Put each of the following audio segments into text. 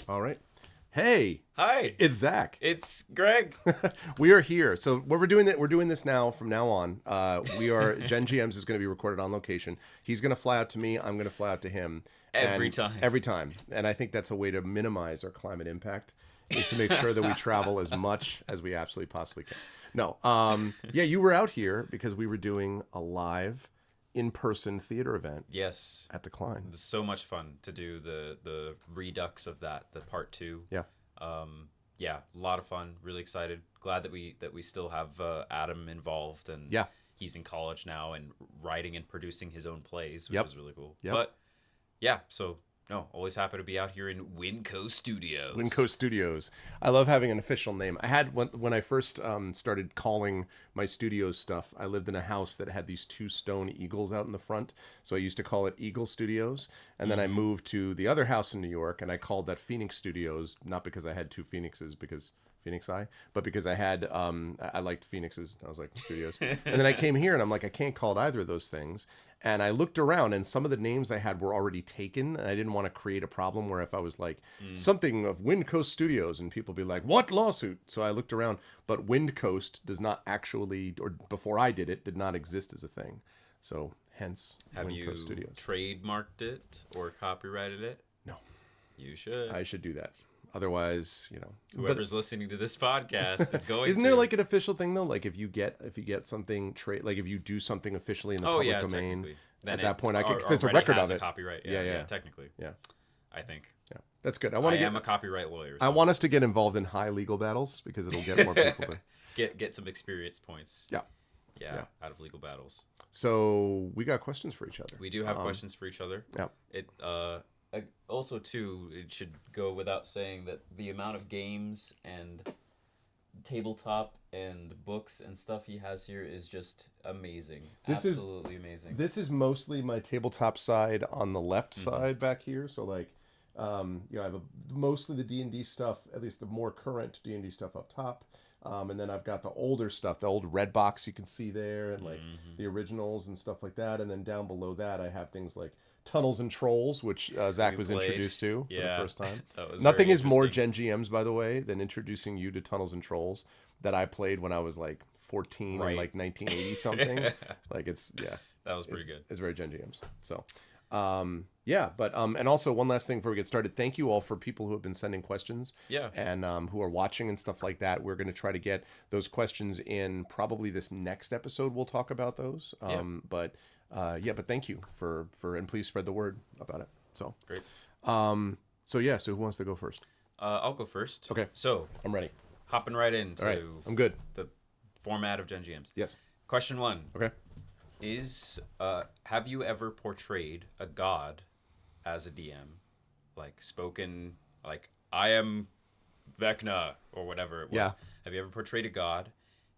All right. Hey. Hi. It's Zach. It's Greg. We are here. So what we're doing this now from now on. We are GenGMs is going to be recorded on location. He's going to fly out to me. I'm going to fly out to him. Every time. Every time. And I think that's a way to minimize our climate impact, is to make sure that we travel as much as we absolutely possibly can. No. Yeah, you were out here because we were doing a live in-person theater event. Yes. At the Klein. It's so much fun to do the redux of that, the part 2. Yeah. Yeah, a lot of fun. Really excited. Glad that we still have Adam involved, and yeah, he's in college now and writing and producing his own plays, which yep. is really cool. Yep. But yeah, so no, always happy to be out here in Winco Studios. Winco Studios. I love having an official name. I had when I first started calling my studios stuff, I lived in a house that had these 2 stone eagles out in the front. So I used to call it Eagle Studios. And then I moved to the other house in New York and I called that Phoenix Studios, not because I had 2 phoenixes, because Phoenix Eye, but because I had I liked phoenixes. I was like studios. And then I came here and I'm like, I can't call it either of those things. And I looked around and some of the names I had were already taken. And I didn't want to create a problem where if I was like something of Wind Coast Studios and people be like, what lawsuit? So I looked around, but Wind Coast does not actually, or before I did it, did not exist as a thing. So hence Have Wind you Coast Studios. trademarked it or copyrighted it? No. You should. I should do that. Otherwise, whoever's listening to this podcast, it's going. Isn't there like an official thing though? Like if you get something like if you do something officially in the public domain, at that point I can, because it's a record of it. Copyright. Yeah, technically. Yeah, I think. Yeah, that's good. I am a copyright lawyer. So. I want us to get involved in high legal battles because it'll get more people to get some experience points. Yeah, out of legal battles. So we got questions for each other. We do have questions for each other. Yeah. Also, too, it should go without saying that the amount of games and tabletop and books and stuff he has here is just amazing. Absolutely amazing. This is mostly my tabletop side on the left side back here. So, like, I have mostly the D&D stuff, at least the more current D&D stuff up top. And then I've got the older stuff, the old red box you can see there, and like the originals and stuff like that. And then down below that, I have things like Tunnels and Trolls, which Zach was introduced to for the first time. Nothing is more GenGMs, by the way, than introducing you to Tunnels and Trolls that I played when I was like 14 in like 1980 something. Like that was pretty good. It's very GenGMs. So. But and also one last thing before we get started, thank you all for people who have been sending questions and who are watching and stuff like that. We're going to try to get those questions in probably this next episode. We'll talk about those. But thank you for and please spread the word about it. So great. So who wants to go first? I'll go first. Okay. So I'm ready. Hopping right into all right. I'm good. The format of GenGMs. Yes. Question 1. Okay. Have you ever portrayed a god as a DM, like spoken, like I am Vecna or whatever it was? Yeah. Have you ever portrayed a god,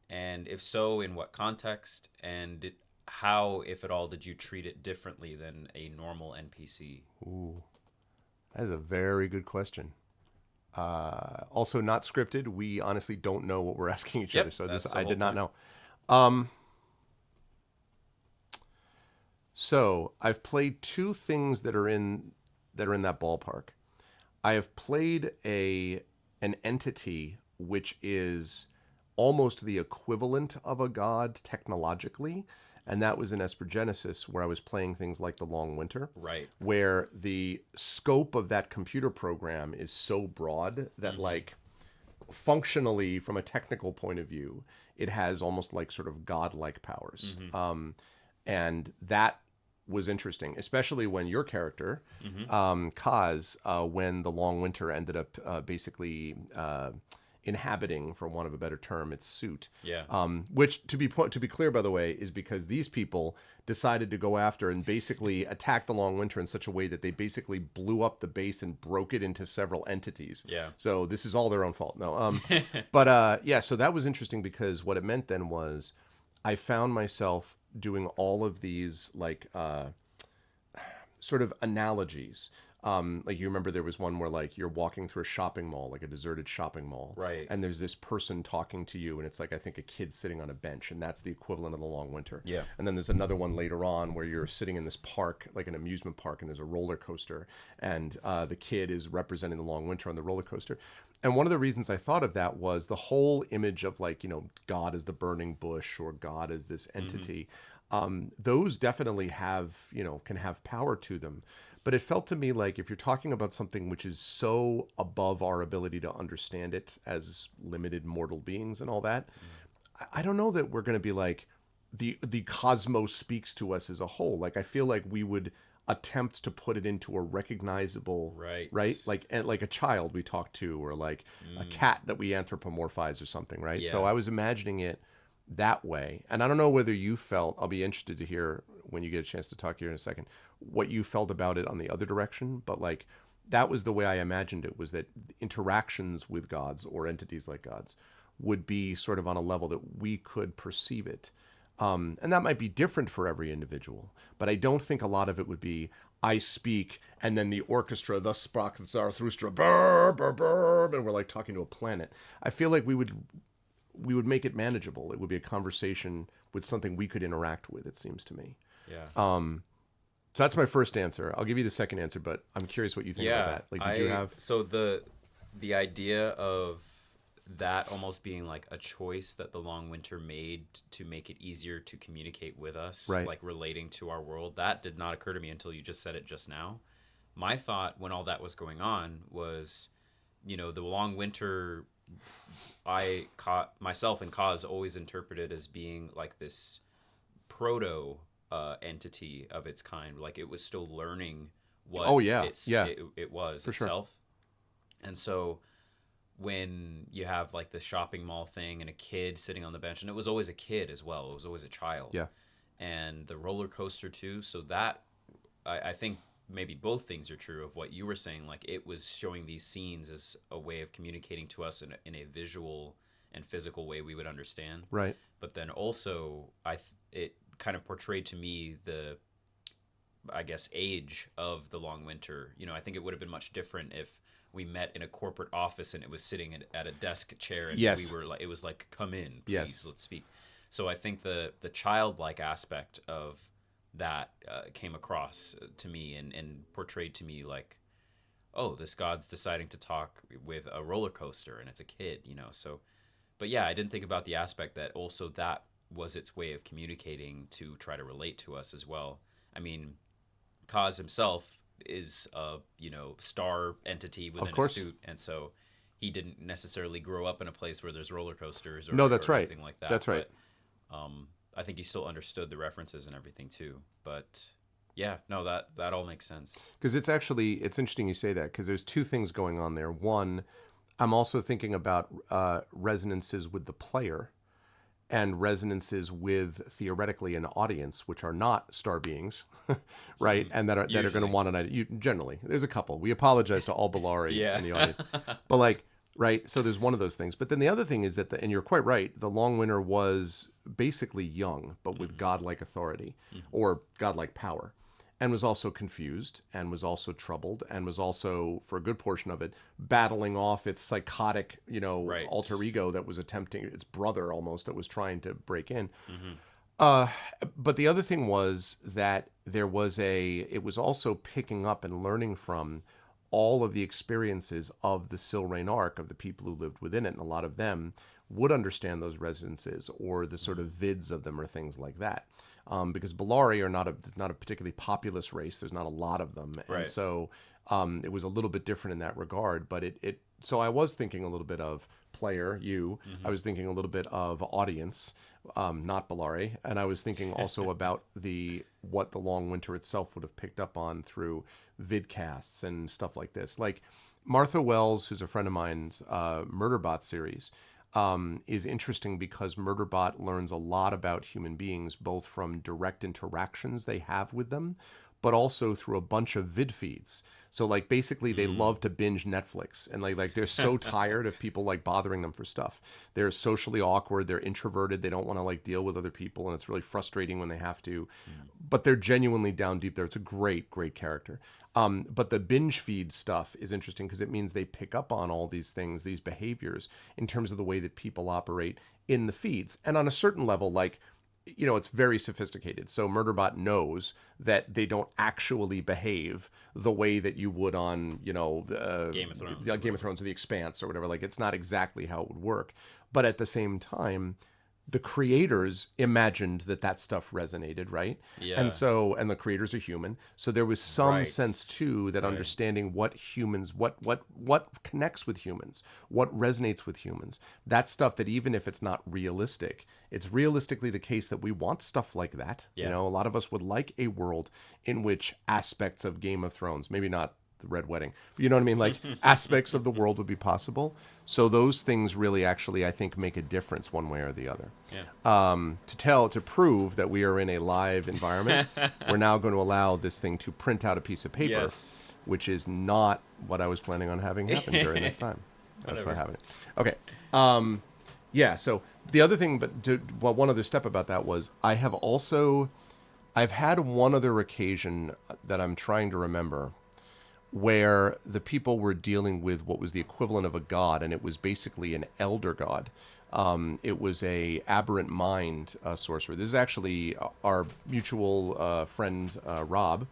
and if so, in what context, and how, if at all, did you treat it differently than a normal NPC? Ooh, that is a very good question. Also not scripted. We honestly don't know what we're asking each other, so this I did not know. So I've played 2 things that are in that ballpark. I have played an entity which is almost the equivalent of a god technologically, and that was in Espergenesis, where I was playing things like the Long Winter, right? Where the scope of that computer program is so broad that like functionally, from a technical point of view, it has almost like sort of godlike powers, and that was interesting, especially when your character, Kaz, when the Long Winter ended up basically inhabiting, for want of a better term, its suit. Yeah. Which, to be clear, by the way, is because these people decided to go after and basically attack the Long Winter in such a way that they basically blew up the base and broke it into several entities. Yeah. So this is all their own fault. No. So that was interesting because what it meant then was I found myself doing all of these like sort of analogies Like you remember there was one where like you're walking through a shopping mall, like a deserted shopping mall, Right. and there's this person talking to you, and it's like I think a kid sitting on a bench, and that's the equivalent of the long winter. Yeah. And then there's another one later on where you're sitting in this park, like an amusement park, and there's a roller coaster, and the kid is representing the long winter on the roller coaster. And one of the reasons I thought of that was the whole image of like, God is the burning bush or God is this entity. Those definitely have, can have power to them. But it felt to me like if you're talking about something which is so above our ability to understand it as limited mortal beings and all that, I don't know that we're going to be like the cosmos speaks to us as a whole. Like I feel like we would attempt to put it into a recognizable Right. like a child we talk to, or like a cat that we anthropomorphize or something, right? Yeah. So I was imagining it that way, and I don't know whether you felt, I'll be interested to hear when you get a chance to talk here in a second, what you felt about it on the other direction, but like that was the way I imagined it, was that interactions with gods or entities like gods would be sort of on a level that we could perceive it. And that might be different for every individual, but I don't think a lot of it would be, I speak, and then the orchestra, thus sprach Zarathustra, brr, brr, brr, and we're like talking to a planet. I feel like we would make it manageable. It would be a conversation with something we could interact with, it seems to me. Yeah. So that's my first answer. I'll give you the second answer, but I'm curious what you think about that. Like, did you have... So the idea of that almost being like a choice that the long winter made to make it easier to communicate with us, Right. like relating to our world, that did not occur to me until you just said it just now. My thought when all that was going on was, the long winter, I caught myself and Kaz always interpreted as being like this proto entity of its kind. Like it was still learning what it was for itself. Sure. And so when you have like the shopping mall thing and a kid sitting on the bench, and it was always a kid as well, it was always a child. Yeah. And the roller coaster too. So that I think maybe both things are true of what you were saying. Like it was showing these scenes as a way of communicating to us in a visual and physical way we would understand. Right. But then also it kind of portrayed to me the, I guess, age of the long winter. I think it would have been much different if we met in a corporate office and it was sitting at a desk chair and Yes. we were like, it was like, come in, please, Yes. let's speak. So I think the childlike aspect of that came across to me and portrayed to me like, oh, this god's deciding to talk with a roller coaster and it's a kid, so. But yeah, I didn't think about the aspect that also that was its way of communicating to try to relate to us as well. I mean, Kaz himself is a, star entity within a suit, and so he didn't necessarily grow up in a place where there's roller coasters or, no, that's or right. anything like that. That's right. But, I think he still understood the references and everything too. But yeah, no, that all makes sense. Because it's interesting you say that, because there's two things going on there. One, I'm also thinking about resonances with the player and resonances with theoretically an audience, which are not star beings, right? And that are going to want an idea. Generally, there's a couple. We apologize to all Bellari in the audience, but like, right? So there's one of those things. But then the other thing is that, and you're quite right, the long winter was basically young, but with godlike authority or godlike power, and was also confused and was also troubled and was also, for a good portion of it, battling off its psychotic, alter ego that was attempting, its brother almost, that was trying to break in. But the other thing was that it was also picking up and learning from all of the experiences of the Silrain arc, of the people who lived within it, and a lot of them would understand those resonances or the sort of vids of them or things like that. Because Bellari are not a particularly populous race. There's not a lot of them. And so it was a little bit different in that regard. But so I was thinking a little bit of player, I was thinking a little bit of audience, not Bellari. And I was thinking also about what the long winter itself would have picked up on through vidcasts and stuff like this. Like Martha Wells, who's a friend of mine's Murderbot series, is interesting because Murderbot learns a lot about human beings, both from direct interactions they have with them, but also through a bunch of vid feeds. So like basically they love to binge Netflix, and like they're so tired of people like bothering them for stuff. They're socially awkward, they're introverted, they don't want to like deal with other people, and it's really frustrating when they have to. But they're genuinely down deep there. It's a great, great character. But the binge feed stuff is interesting because it means they pick up on all these things, these behaviors, in terms of the way that people operate in the feeds. And on a certain level, like, you know, it's very sophisticated. So Murderbot knows that they don't actually behave the way that you would on, you know, Game of Thrones. Game of Thrones or The Expanse or whatever. Like, it's not exactly how it would work. But at the same time, the creators imagined that that stuff resonated, right? Yeah. And so, and the creators are human. So there was some Right. sense too that understanding what humans, what connects with humans, what resonates with humans, that stuff that even if it's not realistic, it's realistically the case that we want stuff like that. Yeah. You know, a lot of us would like a world in which aspects of Game of Thrones, maybe not the Red Wedding, but you know what I mean? Like aspects of the world would be possible. So those things really actually, I think, make a difference one way or the other. Yeah. To prove that we are in a live environment, we're now going to allow this thing to print out a piece of paper, Yes. which is not what I was planning on having happen during this time. That's what Whatever. happened. Okay. Yeah. So the other thing, one other step about that was I've had one other occasion that I'm trying to remember where the people were dealing with what was the equivalent of a god, and it was basically an elder god. It was a aberrant mind sorcerer. This is actually our mutual friend Rob.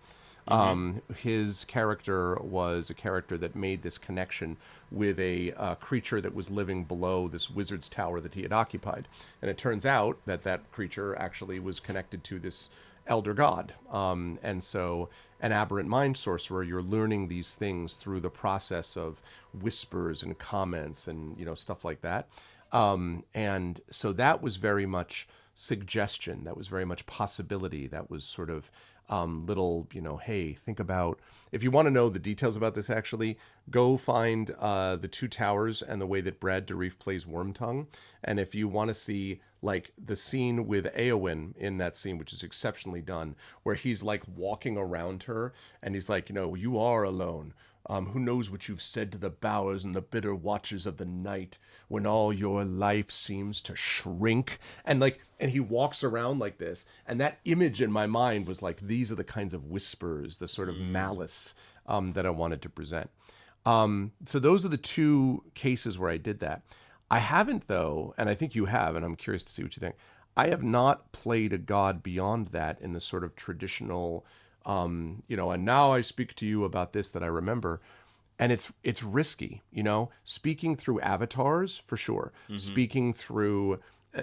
His character was a character that made this connection with a creature that was living below this wizard's tower that he had occupied. And it turns out that that creature actually was connected to this elder god. And so an aberrant mind sorcerer, you're learning these things through the process of whispers and comments and, you know, stuff like that. And so that was very much suggestion. That was very much possibility. That was sort of little, you know, hey, think about, if you want to know the details about this, actually, go find the Two Towers and the way that Brad Dourif plays Wormtongue. And if you want to see like the scene with Eowyn in that scene, which is exceptionally done, where he's like walking around her and he's like, you know, you are alone. Who knows what you've said to the bowers and the bitter watches of the night when all your life seems to shrink? And like, and he walks around like this. And that image in my mind was like, these are the kinds of whispers, the sort of malice that I wanted to present. So those are the two cases where I did that. I haven't, though, and I think you have, and I'm curious to see what you think. I have not played a god beyond that in the sort of traditional, you know, and now I speak to you about this that I remember. And it's risky, you know, speaking through avatars, for sure. Speaking through,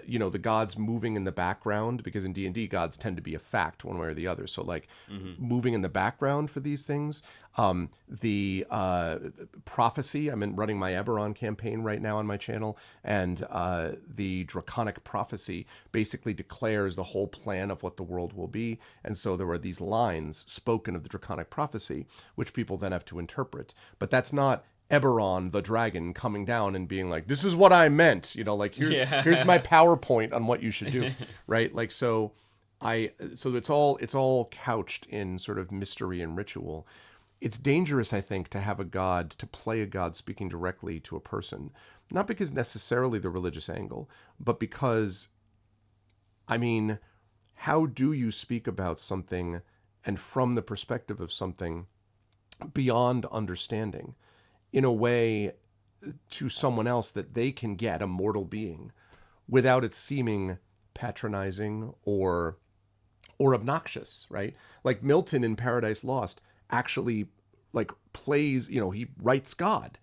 you know, the gods moving in the background, because in D&D, gods tend to be a fact one way or the other. So like moving in the background for these things. The prophecy, I'm running my Eberron campaign right now on my channel, and the Draconic prophecy basically declares the whole plan of what the world will be. And so there are these lines spoken of the Draconic prophecy, which people then have to interpret. But that's not Eberron the dragon coming down and being like, this is what I meant, you know, like here's my PowerPoint on what you should do, right? Like, so it's all couched in sort of mystery and ritual. It's dangerous, I think, to have to play a god speaking directly to a person, not because necessarily the religious angle, but because, I mean, how do you speak about something and from the perspective of something beyond understanding in a way to someone else that they can get, a mortal being, without it seeming patronizing or obnoxious, right? Like Milton in Paradise Lost actually like plays, you know, he writes God.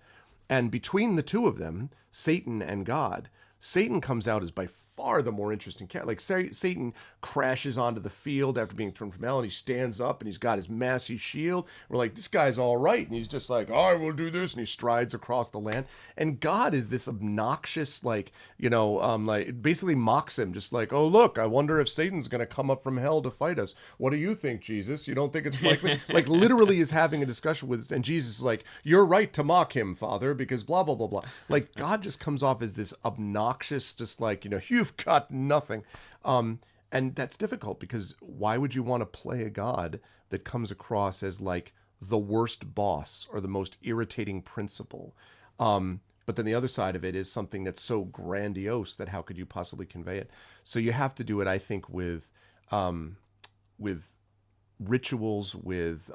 And between the two of them, Satan and God, Satan comes out as by far the more interesting character. Like Satan crashes onto the field after being turned from hell, and he stands up and he's got his massy shield. We're like, this guy's all right. And he's just like, I will do this. And he strides across the land. And God is this obnoxious, like, you know, like basically mocks him, just like, oh, look, I wonder if Satan's going to come up from hell to fight us. What do you think, Jesus? You don't think it's likely? Like literally is having a discussion with us. And Jesus is like, you're right to mock him, Father, because blah, blah, blah, blah. Like God just comes off as this obnoxious, just like, you know, you've got nothing. And that's difficult because why would you want to play a god that comes across as like the worst boss or the most irritating principal. But then the other side of it is something that's so grandiose that how could you possibly convey it? So you have to do it, I think, with rituals, with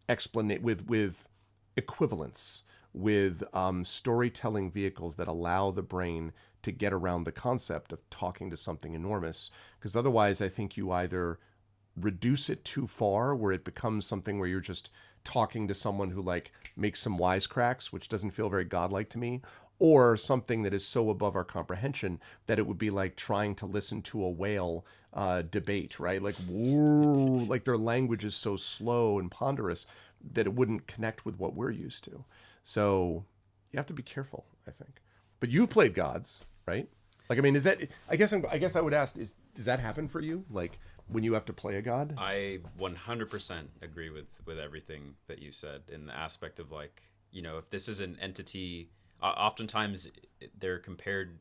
with equivalence, with storytelling vehicles that allow the brain to get around the concept of talking to something enormous. Because otherwise, I think you either reduce it too far, where it becomes something where you're just talking to someone who like makes some wisecracks, which doesn't feel very godlike to me, or something that is so above our comprehension that it would be like trying to listen to a whale debate, right? Like, whoa, like their language is so slow and ponderous that it wouldn't connect with what we're used to. So you have to be careful, I think. But you've played gods, right? Like, I mean, is that? I guess I would ask: does that happen for you? Like when you have to play a god? I 100% agree with everything that you said in the aspect of like, if this is an entity, oftentimes they're compared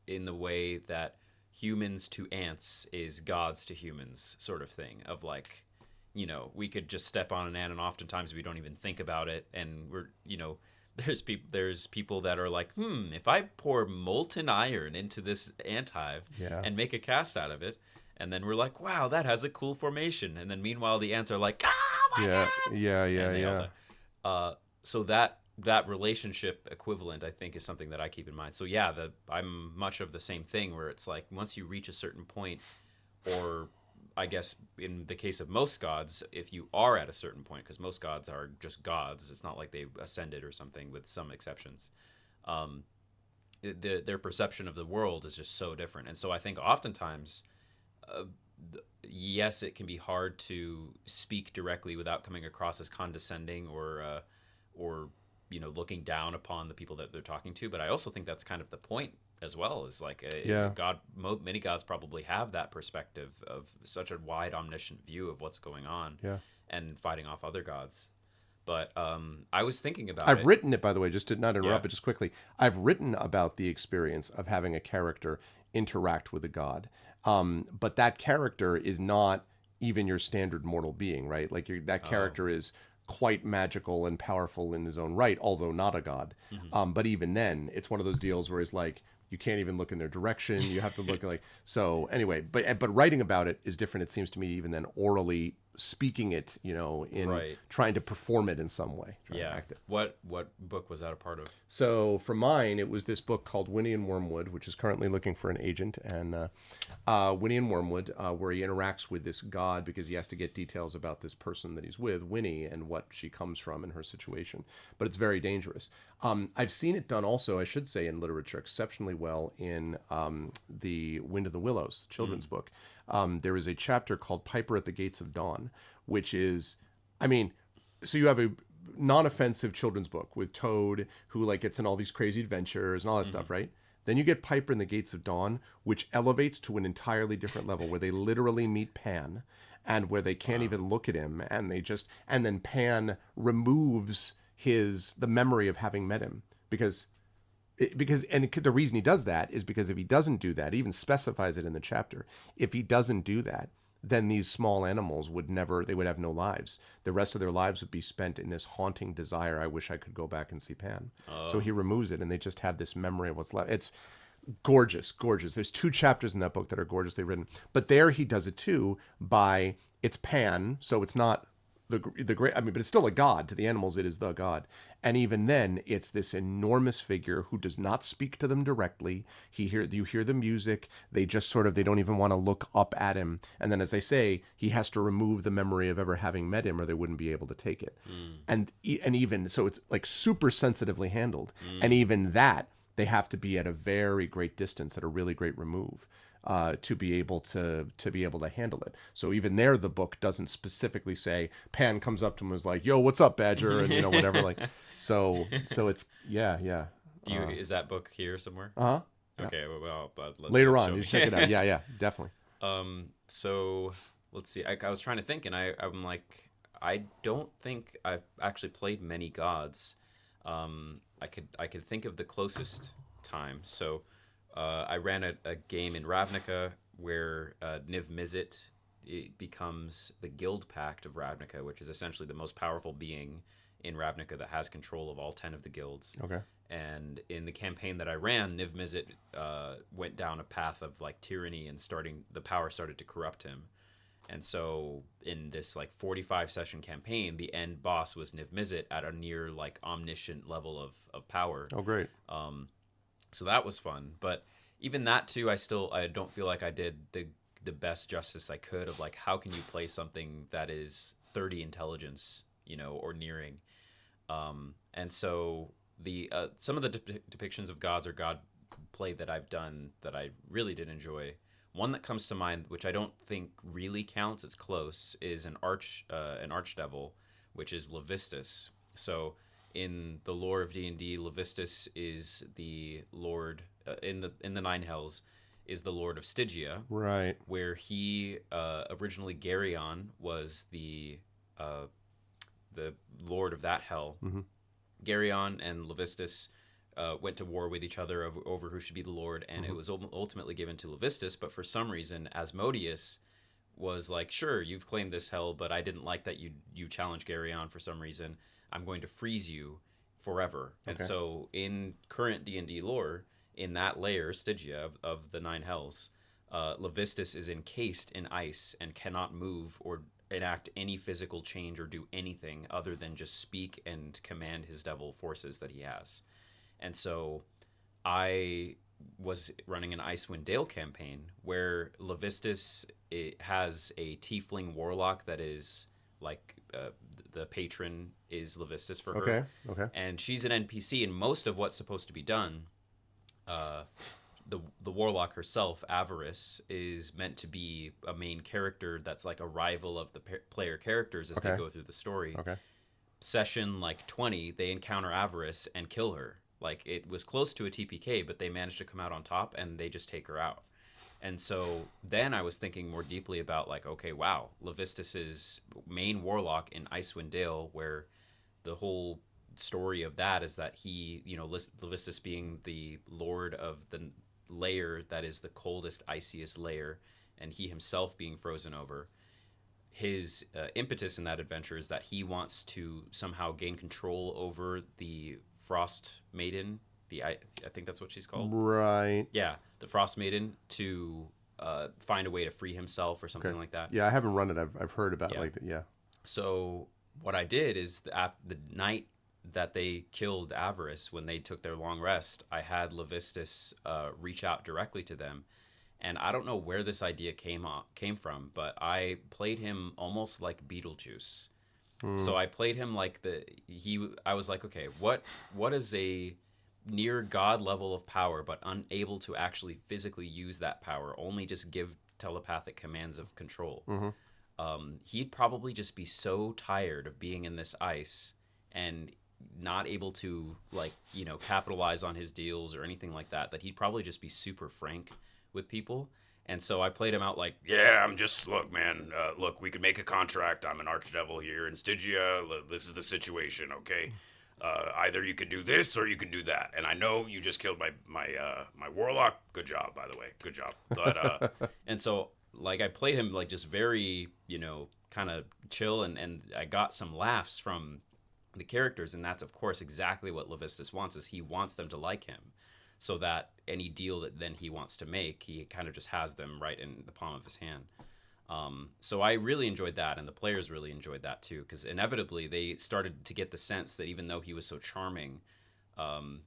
in the way that humans to ants is gods to humans sort of thing of like, we could just step on an ant and oftentimes we don't even think about it. And we're, there's people that are like, if I pour molten iron into this ant hive and make a cast out of it, and then we're like, wow, that has a cool formation. And then meanwhile, the ants are like, oh my God. So that relationship equivalent, I think, is something that I keep in mind. So yeah, I'm much of the same thing where it's like once you reach a certain point, or I guess in the case of most gods, if you are at a certain point, because most gods are just gods, it's not like they ascended or something with some exceptions. Their perception of the world is just so different. And so I think oftentimes, yes, it can be hard to speak directly without coming across as condescending or looking down upon the people that they're talking to. But I also think that's kind of the point as well. Is like many gods probably have that perspective of such a wide, omniscient view of what's going on, and fighting off other gods. But I was thinking about I've written it, by the way, just to not interrupt, but just quickly. I've written about the experience of having a character interact with a god. But that character is not even your standard mortal being, right? Like that character is quite magical and powerful in his own right, although not a god. But even then, it's one of those deals where it's like, you can't even look in their direction. You have to look like, so anyway, but writing about it is different. It seems to me even than orally speaking it, in trying to perform it in some way. To act it. What book was that a part of? So for mine, it was this book called Winnie and Wormwood, which is currently looking for an agent, and Winnie and Wormwood, where he interacts with this god because he has to get details about this person that he's with, Winnie, and what she comes from and her situation. But it's very dangerous. I've seen it done also, I should say, in literature exceptionally well in the Wind of the Willows children's book. There is a chapter called Piper at the Gates of Dawn, which is, so you have a non-offensive children's book with Toad, who like gets in all these crazy adventures and all that stuff, right? Then you get Piper in the Gates of Dawn, which elevates to an entirely different level, where they literally meet Pan, and where they can't even look at him, and then Pan removes the memory of having met him, because the reason he does that is because if he doesn't do that, he even specifies it in the chapter. If he doesn't do that, then these small animals would have no lives. The rest of their lives would be spent in this haunting desire. I wish I could go back and see Pan. So he removes it, and they just have this memory of what's left. It's gorgeous. There's 2 chapters in that book that are gorgeously written. But there he does it too by, it's Pan, so it's not the great, but it's still a god. To the animals, it is the god. And even then, it's this enormous figure who does not speak to them directly. You hear the music. They just they don't even want to look up at him. And then, as I say, he has to remove the memory of ever having met him, or they wouldn't be able to take it. And even so, it's like super sensitively handled. And even that, they have to be at a very great distance, at a really great remove. To be able to handle it. So even there, the book doesn't specifically say, Pan comes up to him and is like, "Yo, what's up, Badger?" and whatever. Like, so it's is that book here somewhere? Okay, well, later on, you check it out. Yeah, definitely. So let's see. I was trying to think, and I'm like, I don't think I've actually played many gods. I could think of the closest time. So. I ran a game in Ravnica where Niv Mizzet it becomes the Guild Pact of Ravnica, which is essentially the most powerful being in Ravnica that has control of all 10 of the guilds. Okay. And in the campaign that I ran, Niv Mizzet went down a path of like tyranny, and the power started to corrupt him. And so in this like 45 session campaign, the end boss was Niv Mizzet at a near like omniscient level of power. Oh, great. So that was fun. But even that too, I don't feel like I did the best justice I could of like, how can you play something that is 30 intelligence, or nearing. And so the some of the depictions of gods or god play that I've done that I really did enjoy, one that comes to mind, which I don't think really counts, it's close, is an archdevil, which is Levistus. So in the lore of D&D, Levistus is the lord in the Nine Hells, is the lord of Stygia, Right. where he originally Geryon was the lord of that hell. Mm-hmm. Geryon and Levistus went to war with each other over who should be the lord, and it was ultimately given to Levistus. But for some reason, Asmodeus was like, "Sure, you've claimed this hell, but I didn't like that you challenged Geryon for some reason. I'm going to freeze you forever." And so, in current D&D lore, in that layer, Stygia of the Nine Hells, Levistus is encased in ice and cannot move or enact any physical change or do anything other than just speak and command his devil forces that he has. And so I was running an Icewind Dale campaign where Levistus has a tiefling warlock that is like the patron is Levistus for her. Okay. And she's an NPC, and most of what's supposed to be done, the warlock herself, Avarice, is meant to be a main character that's like a rival of the player characters as they go through the story. Okay. Session like 20, they encounter Avarice and kill her. Like, it was close to a TPK, but they managed to come out on top, and they just take her out. And so then I was thinking more deeply about like, okay, wow, Levistus's main warlock in Icewind Dale, where the whole story of that is that he, Levistus being the lord of the layer that is the coldest, iciest layer, and he himself being frozen over. His impetus in that adventure is that he wants to somehow gain control over the Frost Maiden. I think that's what she's called. Right. Yeah, the Frost Maiden, to find a way to free himself or something like that. Yeah, I haven't run it. I've heard about Yeah. like that. Yeah. So what I did is the night that they killed Avarice, when they took their long rest, I had Levistus reach out directly to them. And I don't know where this idea came from, but I played him almost like Beetlejuice. So I played him like I was like, okay, what is a near god level of power, but unable to actually physically use that power, only just give telepathic commands of control? He'd probably just be so tired of being in this ice and not able to capitalize on his deals or anything like that he'd probably just be super frank with people. And so I played him out like, yeah, look, man, look, we could make a contract. I'm an archdevil here in Stygia. This is the situation, okay? Either you could do this or you could do that. And I know you just killed my warlock. Good job, by the way. Good job. But and so like I played him like just very, kind of chill, and I got some laughs from the characters, and that's of course exactly what Levistus wants. Is he wants them to like him, so that any deal that then he wants to make, he kind of just has them right in the palm of his hand. So I really enjoyed that, and the players really enjoyed that too, because inevitably they started to get the sense that even though he was so charming,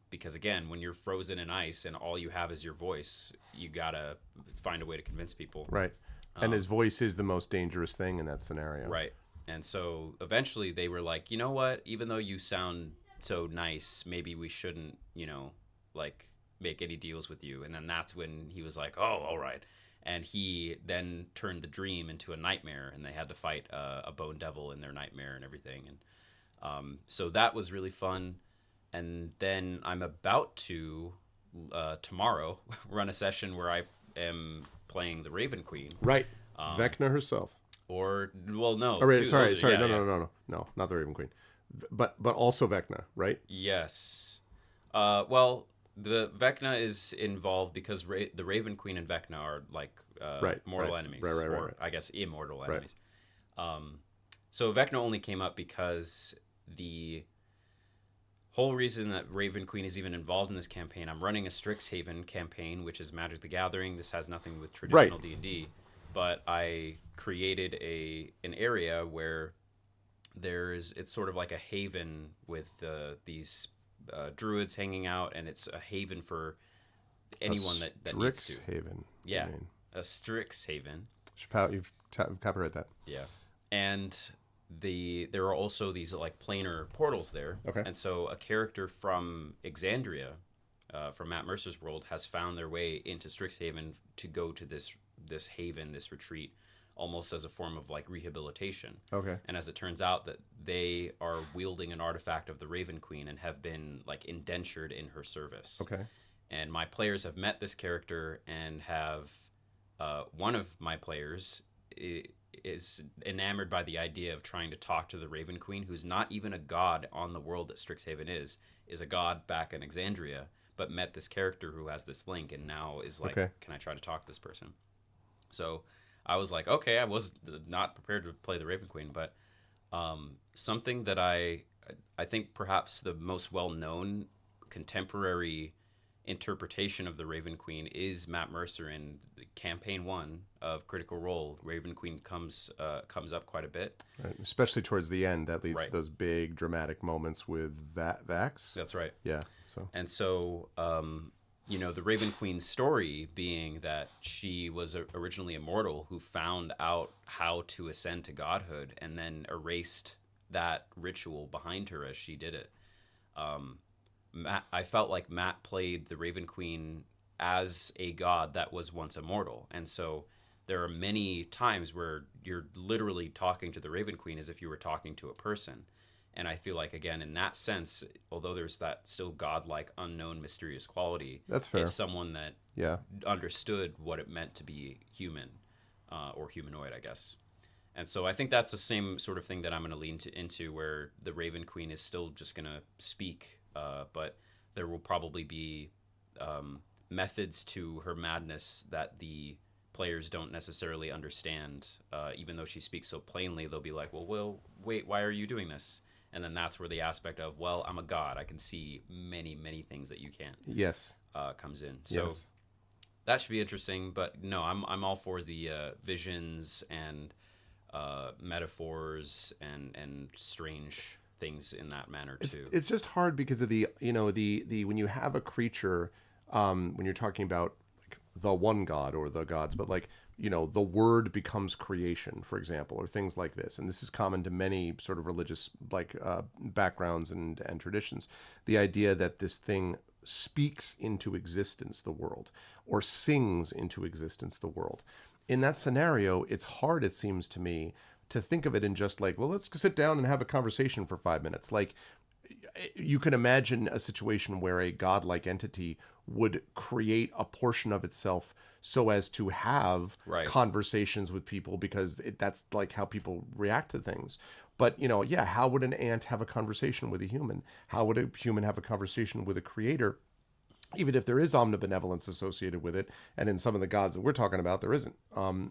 because again, when you're frozen in ice and all you have is your voice, you gotta find a way to convince people. Right. And his voice is the most dangerous thing in that scenario. Right. And so eventually they were like, you know what? Even though you sound so nice, maybe we shouldn't, make any deals with you. And then that's when he was like, oh, all right. And he then turned the dream into a nightmare, and they had to fight a bone devil in their nightmare and everything. And so that was really fun. And then I'm about to, tomorrow, run a session where I am playing the Raven Queen. Right. Vecna herself. Or, well, no. Oh, right, sorry. Yeah, No, not the Raven Queen. But also Vecna, right? Yes. Well, the Vecna is involved because the Raven Queen and Vecna are like mortal enemies, or I guess immortal enemies. So Vecna only came up because the whole reason that Raven Queen is even involved in this campaign, I'm running a Strixhaven campaign, which is Magic the Gathering. This has nothing with traditional D&D, but I created an area where it's sort of like a haven with these druids hanging out, and it's a haven for anyone that needs to. Strixhaven. Yeah, a Strixhaven. You've copyright that. Yeah, and there are also these like planar portals there. Okay. And so a character from Exandria, from Matt Mercer's world, has found their way into Strixhaven to go to this haven, this retreat, almost as a form of like rehabilitation. Okay. And as it turns out, that they are wielding an artifact of the Raven Queen and have been like indentured in her service. Okay. And my players have met this character and have one of my players is enamored by the idea of trying to talk to the Raven Queen, who's not even a god on the world that Strixhaven is a god back in Exandria, but met this character who has this link and now is like, can I try to talk to this person? So I was like, okay, I was not prepared to play the Raven Queen, but something that I think perhaps the most well-known contemporary interpretation of the Raven Queen is Matt Mercer in campaign 1 of Critical Role. Raven Queen comes up quite a bit, right. Especially towards the end, that leads to those big dramatic moments with Vax. That's right. Yeah. So the Raven Queen's story being that she was originally a mortal who found out how to ascend to godhood and then erased that ritual behind her as she did it. I felt like Matt played the Raven Queen as a god that was once immortal. And so there are many times where you're literally talking to the Raven Queen as if you were talking to a person. And I feel like, again, in that sense, although there's that still godlike, unknown, mysterious quality, that's fair. It's someone that understood what it meant to be human, or humanoid, I guess. And so I think that's the same sort of thing that I'm going to lean into, where the Raven Queen is still just going to speak, but there will probably be methods to her madness that the players don't necessarily understand. Even though she speaks so plainly, they'll be like, well, wait, why are you doing this? And then that's where the aspect of, well, I'm a god, I can see many, many things that you can't. Yes. Comes in. So that should be interesting. But no, I'm all for the visions and metaphors and strange things in that manner too. It's just hard because of the when you have a creature, when you're talking about like the one god or the gods, but like the word becomes creation, for example, or things like this. And this is common to many sort of religious backgrounds and traditions. The idea that this thing speaks into existence the world, or sings into existence the world. In that scenario, it's hard, it seems to me, to think of it in just like, well, let's sit down and have a conversation for 5 minutes. Like, you can imagine a situation where a godlike entity would create a portion of itself so as to have conversations with people, because that's like how people react to things. But, how would an ant have a conversation with a human? How would a human have a conversation with a creator? Even if there is omnibenevolence associated with it, and in some of the gods that we're talking about, there isn't.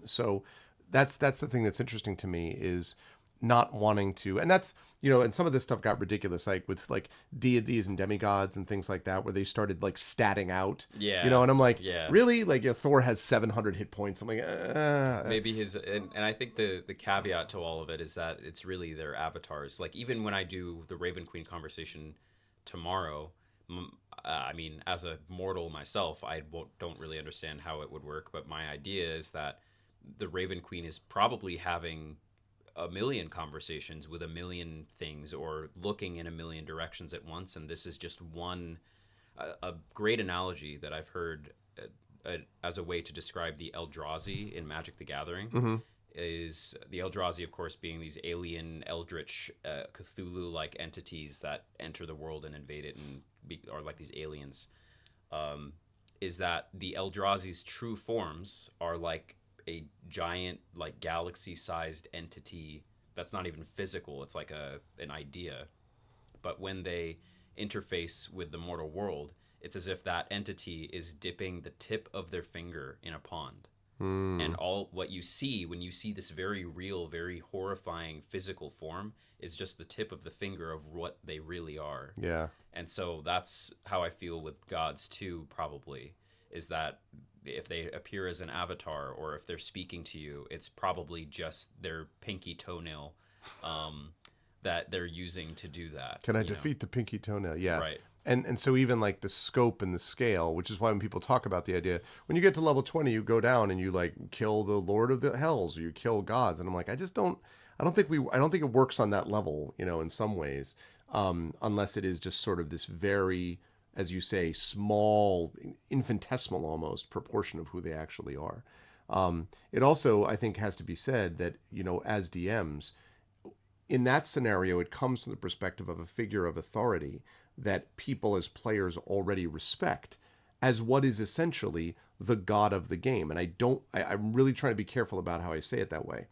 So that's the thing that's interesting to me, is not wanting to, and that's, and some of this stuff got ridiculous, like with like deities and demigods and things like that, where they started like statting out. Yeah. And I'm like, really? Like, Thor has 700 hit points. I'm like, maybe and I think the caveat to all of it is that it's really their avatars. Like, even when I do the Raven Queen conversation tomorrow, I mean, as a mortal myself, I don't really understand how it would work, but my idea is that the Raven Queen is probably having a million conversations with a million things, or looking in a million directions at once, and this is just one. A great analogy that I've heard as a way to describe the Eldrazi in Magic the Gathering is the Eldrazi, of course, being these alien, eldritch, Cthulhu-like entities that enter the world and invade it and are like these aliens. Is that the Eldrazi's true forms are like a giant, like galaxy-sized entity that's not even physical. It's like an idea. But when they interface with the mortal world, it's as if that entity is dipping the tip of their finger in a pond. And all what you see when you see this very real, very horrifying physical form is just the tip of the finger of what they really are. Yeah. And so that's how I feel with gods too, probably, is that if they appear as an avatar or if they're speaking to you, it's probably just their pinky toenail that they're using to do that. Can I defeat the pinky toenail? Yeah. Right. And so even like the scope and the scale, which is why when people talk about the idea, when you get to level 20, you go down and you like kill the Lord of the Hells or you kill gods. And I'm like, I don't think it works on that level, in some ways, unless it is just sort of this very, as you say, small, infinitesimal almost proportion of who they actually are. It also, I think, has to be said that, as DMs, in that scenario, it comes from the perspective of a figure of authority that people as players already respect as what is essentially the god of the game. And I'm really trying to be careful about how I say it that way.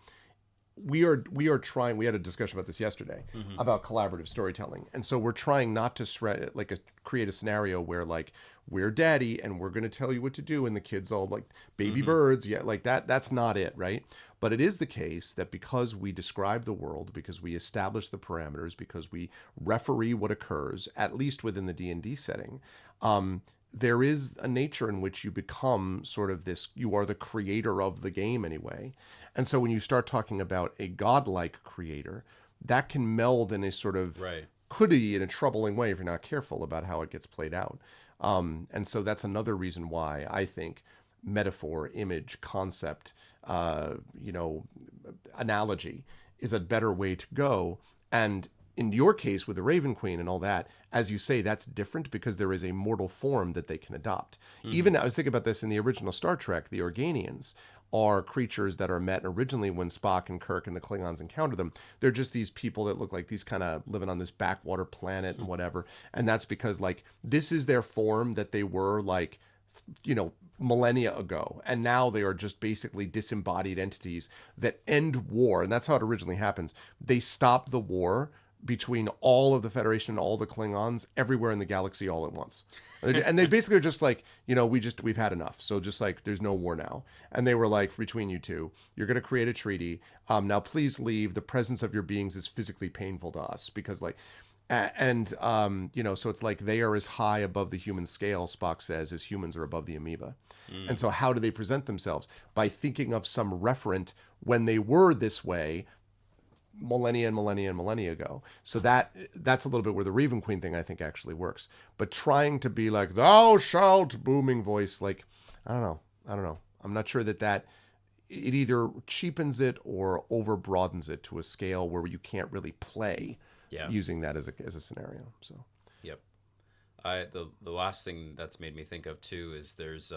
We are trying, we had a discussion about this yesterday about collaborative storytelling. And so we're trying not to create a scenario where like we're daddy and we're going to tell you what to do. And the kids all like baby birds. Yeah. Like that's not it. Right. But it is the case that because we describe the world, because we establish the parameters, because we referee what occurs, at least within the D&D setting, there is a nature in which you become sort of this, you are the creator of the game anyway. And so when you start talking about a godlike creator, that can meld in a sort of, could be in a troubling way if you're not careful about how it gets played out. And so that's another reason why I think metaphor, image, concept, analogy is a better way to go. And in your case with the Raven Queen and all that, as you say, that's different because there is a mortal form that they can adopt. Even I was thinking about this in the original Star Trek, the Organians are creatures that are met originally when Spock and Kirk and the Klingons encounter them. They're just these people that look like these kind of living on this backwater planet and whatever. And that's because like this is their form that they were like, millennia ago. And now they are just basically disembodied entities that end war. And that's how it originally happens. They stop the war between all of the Federation and all the Klingons everywhere in the galaxy all at once. And they basically are just like, we've had enough. So just like, there's no war now. And they were like, between you two, you're going to create a treaty. Now please leave. The presence of your beings is physically painful to us because like, so it's like they are as high above the human scale, Spock says, as humans are above the amoeba. And so how do they present themselves? By thinking of some referent when they were this way millennia and millennia and millennia ago. So that's a little bit where the Raven Queen thing I think actually works. But trying to be like, thou shalt, booming voice, like, I don't know. I'm not sure that it either cheapens it or over broadens it to a scale where you can't really play using that as a scenario. So yep. The last thing that's made me think of too is there's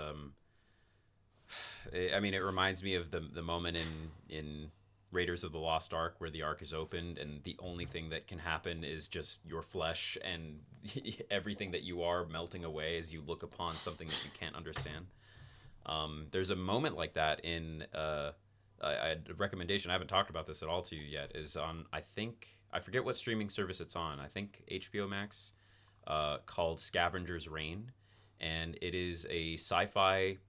it reminds me of the moment in Raiders of the Lost Ark where the Ark is opened and the only thing that can happen is just your flesh and everything that you are melting away as you look upon something that you can't understand. There's a moment like that in a recommendation. I haven't talked about this at all to you yet. Is on I forget what streaming service it's on. I think HBO Max, called Scavenger's Reign, and it is a sci-fi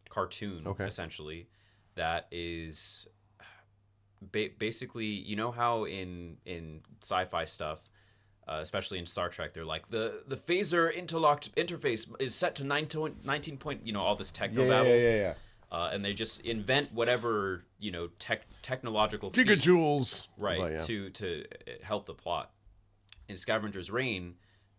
cartoon essentially that is basically, you know how in sci-fi stuff, especially in Star Trek, they're like the phaser interlocked interface is set to 19 point, all this techno babble. Yeah. And they just invent whatever technological gigajoules, right, to help the plot. In Scavenger's Reign,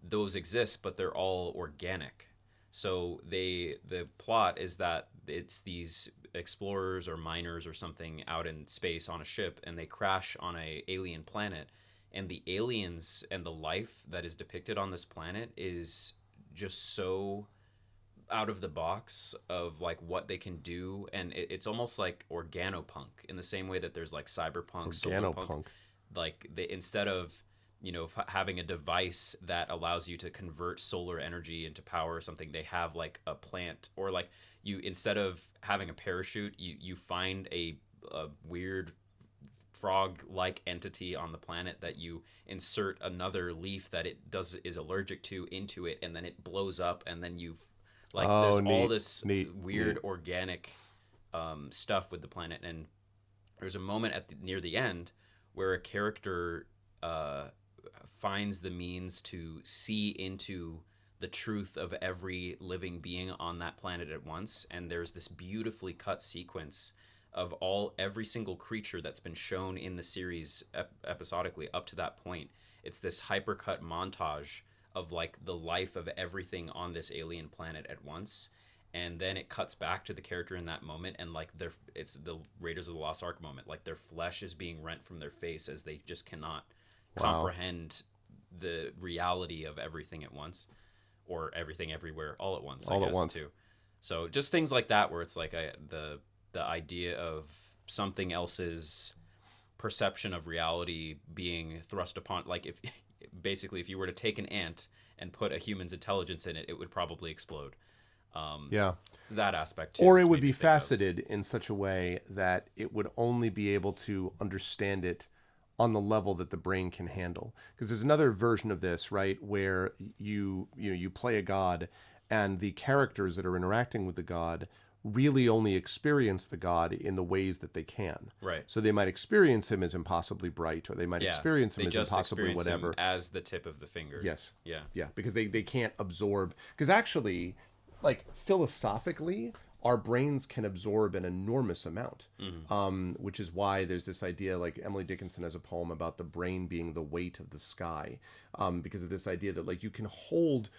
those exist, but they're all organic. So the plot is that it's these explorers or miners or something out in space on a ship, and they crash on a alien planet, and the aliens and the life that is depicted on this planet is just so out of the box of like what they can do, and it's almost like organopunk in the same way that there's like cyberpunk, solarpunk. Like they, instead of having a device that allows you to convert solar energy into power or something, they have like a plant, or like you, instead of having a parachute, you find a weird frog-like entity on the planet that you insert another leaf that it is allergic to into it, and then it blows up, and then you've like there's all this weird organic stuff with the planet. And there's a moment near the end where a character finds the means to see into the truth of every living being on that planet at once, and there's this beautifully cut sequence of every single creature that's been shown in the series episodically up to that point. It's this hypercut montage of like the life of everything on this alien planet at once, and then it cuts back to the character in that moment, and like it's the Raiders of the Lost Ark moment, like their flesh is being rent from their face as they just cannot comprehend the reality of everything at once, or everything everywhere all at once. All at once too. So just things like that, where it's like the idea of something else's perception of reality being thrust upon, like if you were to take an ant and put a human's intelligence in it, it would probably explode. That aspect too, or it would be faceted in such a way that it would only be able to understand it on the level that the brain can handle. Because there's another version of this, right, where you play a god, and the characters that are interacting with the god really only experience the god in the ways that they can. Right. So they might experience him as impossibly bright, or they might experience him as impossibly whatever. Him as the tip of the finger. Yes. Yeah. Yeah, because they can't absorb. Because actually, like philosophically, our brains can absorb an enormous amount, which is why there's this idea, like Emily Dickinson has a poem about the brain being the weight of the sky, because of this idea that like you can hold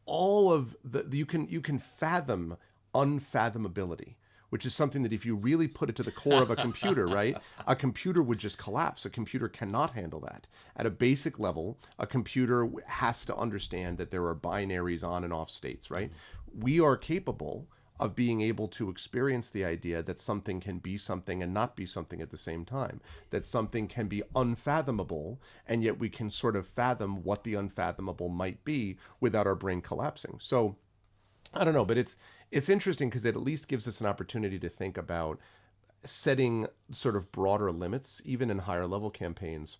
all of you can fathom unfathomability, which is something that if you really put it to the core of a computer, right, a computer would just collapse. A computer cannot handle that. At a basic level, a computer has to understand that there are binaries, on and off states, right? We are capable of being able to experience the idea that something can be something and not be something at the same time, that something can be unfathomable, and yet we can sort of fathom what the unfathomable might be without our brain collapsing. So I don't know, but it's interesting because it at least gives us an opportunity to think about setting sort of broader limits, even in higher level campaigns,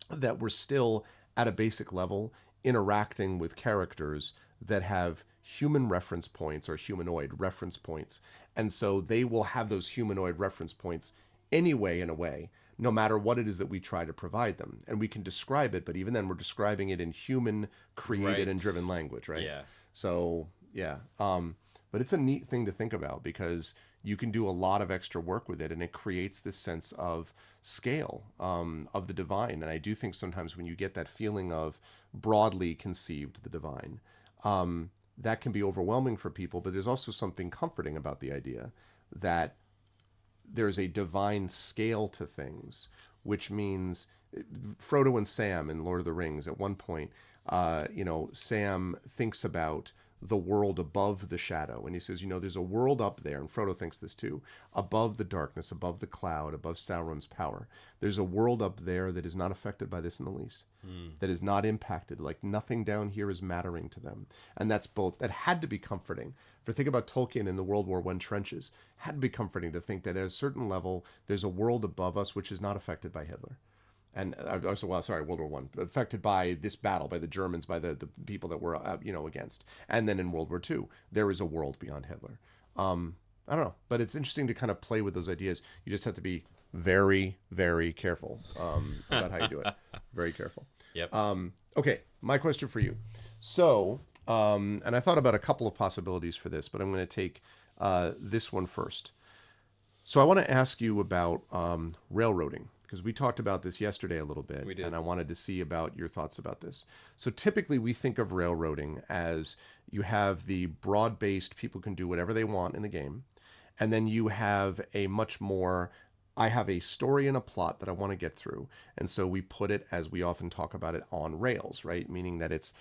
that we're still at a basic level interacting with characters that have human reference points or humanoid reference points. And so they will have those humanoid reference points anyway, in a way, no matter what it is that we try to provide them. And we can describe it, but even then we're describing it in human created and driven language, right? Yeah. So, yeah. But it's a neat thing to think about because you can do a lot of extra work with it, and it creates this sense of scale of the divine. And I do think sometimes when you get that feeling of broadly conceived the divine, that can be overwhelming for people, but there's also something comforting about the idea that there's a divine scale to things, which means Frodo and Sam in Lord of the Rings, at one point, Sam thinks about the world above the shadow. And he says, there's a world up there, and Frodo thinks this too, above the darkness, above the cloud, above Sauron's power. There's a world up there that is not affected by this in the least, that is not impacted. Like nothing down here is mattering to them. And that had to be comforting. Think about Tolkien in the World War I trenches. Had to be comforting to think that at a certain level, there's a world above us which is not affected by Hitler. And World War One, affected by this battle, by the Germans, by the people that were against. And then in World War II, there is a world beyond Hitler. I don't know, but it's interesting to kind of play with those ideas. You just have to be very, very careful about how you do it. Very careful. Yep. Okay, my question for you. So, and I thought about a couple of possibilities for this, but I'm going to take this one first. So I want to ask you about railroading, because we talked about this yesterday a little bit, and I wanted to see about your thoughts about this. So typically we think of railroading as you have the broad-based, people can do whatever they want in the game, and then you have a much more, I have a story and a plot that I want to get through, and so we put it, as we often talk about it, on rails, right? Meaning that it's,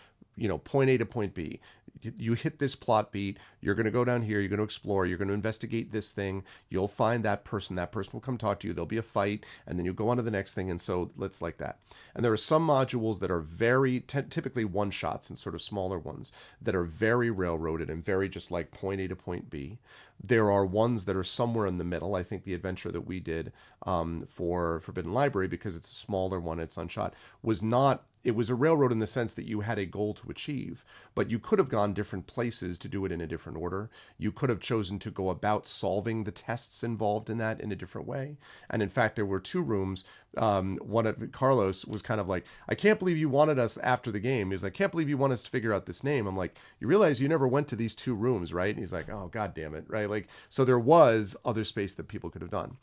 point A to point B. You hit this plot beat, you're going to go down here, you're going to explore, you're going to investigate this thing, you'll find that person will come talk to you, there'll be a fight, and then you'll go on to the next thing, and so it's like that. And there are some modules that are very, typically one-shots and sort of smaller ones, that are very railroaded and very just like point A to point B. There are ones that are somewhere in the middle. I think the adventure that we did for Forbidden Library, because it's a smaller one, it's unshot, was not it was a railroad in the sense that you had a goal to achieve, but you could have gone different places to do it in a different order. You could have chosen to go about solving the tests involved in that in a different way. And in fact, there were two rooms. One of Carlos was kind of like, I can't believe you wanted us after the game. He was like, I can't believe you want us to figure out this name. I'm like, you realize you never went to these two rooms, right? And he's like, oh, God damn it, right? Like, so there was other space that people could have done.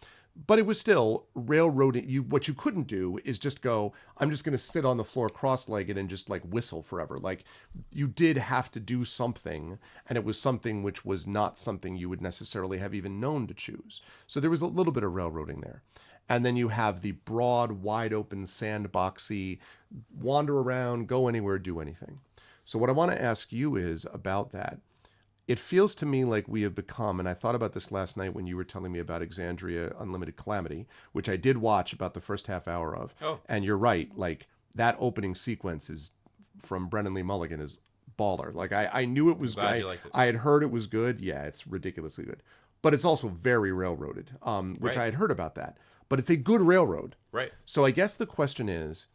But it was still railroading. What you couldn't do is just go, I'm just going to sit on the floor cross-legged and just like whistle forever. Like, you did have to do something, and it was something which was not something you would necessarily have even known to choose. So there was a little bit of railroading there. And then you have the broad, wide open, sandboxy, wander around, go anywhere, do anything. So what I want to ask you is about that. It feels to me like we have become, and I thought about this last night when you were telling me about Exandria Unlimited Calamity, which I did watch about the first half hour of. Oh. And you're right, like that opening sequence is from Brennan Lee Mulligan is baller. Like I knew it was good. Glad you liked it. I had heard it was good. Yeah, it's ridiculously good. But it's also very railroaded, which Right. I had heard about that. But it's a good railroad. Right. So I guess the question is,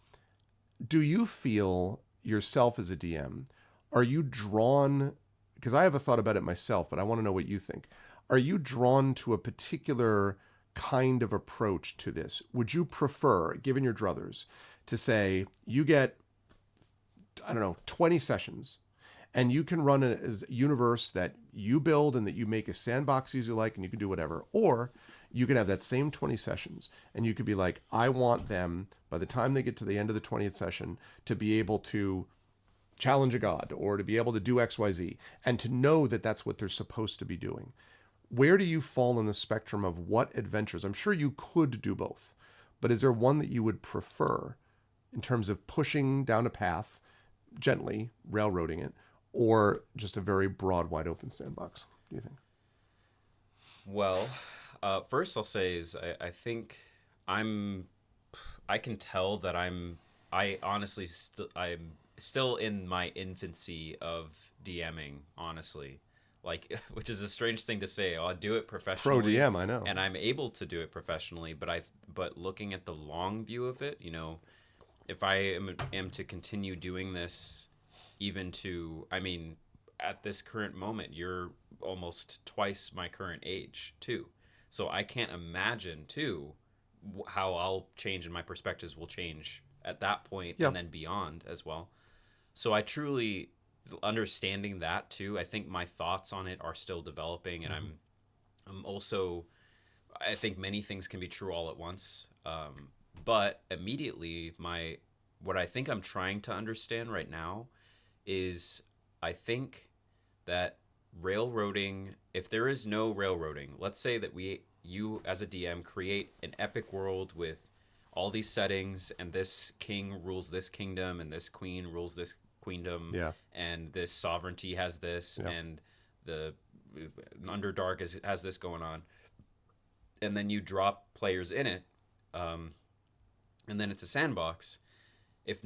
do you feel yourself as a DM, are you drawn, because I have a thought about it myself, but I want to know what you think. Are you drawn to a particular kind of approach to this? Would you prefer, given your druthers, to say you get, I don't know, 20 sessions and you can run a universe that you build and that you make as sandboxy as you like and you can do whatever, or you can have that same 20 sessions and you could be like, I want them, by the time they get to the end of the 20th session, to be able to challenge a god or to be able to do XYZ and to know that that's what they're supposed to be doing. Where do you fall on the spectrum of what adventures? I'm sure you could do both, but is there one that you would prefer in terms of pushing down a path, gently railroading it, or just a very broad, wide open sandbox, do you think? Well, first I'll say is I think I can tell that I'm still in my infancy of DMing, honestly. Like, which is a strange thing to say. I'll do it professionally. Pro DM, I know. And I'm able to do it professionally, but looking at the long view of it, if I am to continue doing this, even to, I mean, at this current moment, you're almost twice my current age, too. So I can't imagine, too, how I'll change and my perspectives will change at that point and then beyond as well. So I truly, understanding that, too, I think my thoughts on it are still developing, and I'm also, I think many things can be true all at once. But immediately, what I think I'm trying to understand right now is I think that railroading, if there is no railroading, let's say that you as a DM create an epic world with all these settings, and this king rules this kingdom, and this queen rules this queendom, and this sovereignty has this, and the Underdark has this going on, and then you drop players in it, and then it's a sandbox. If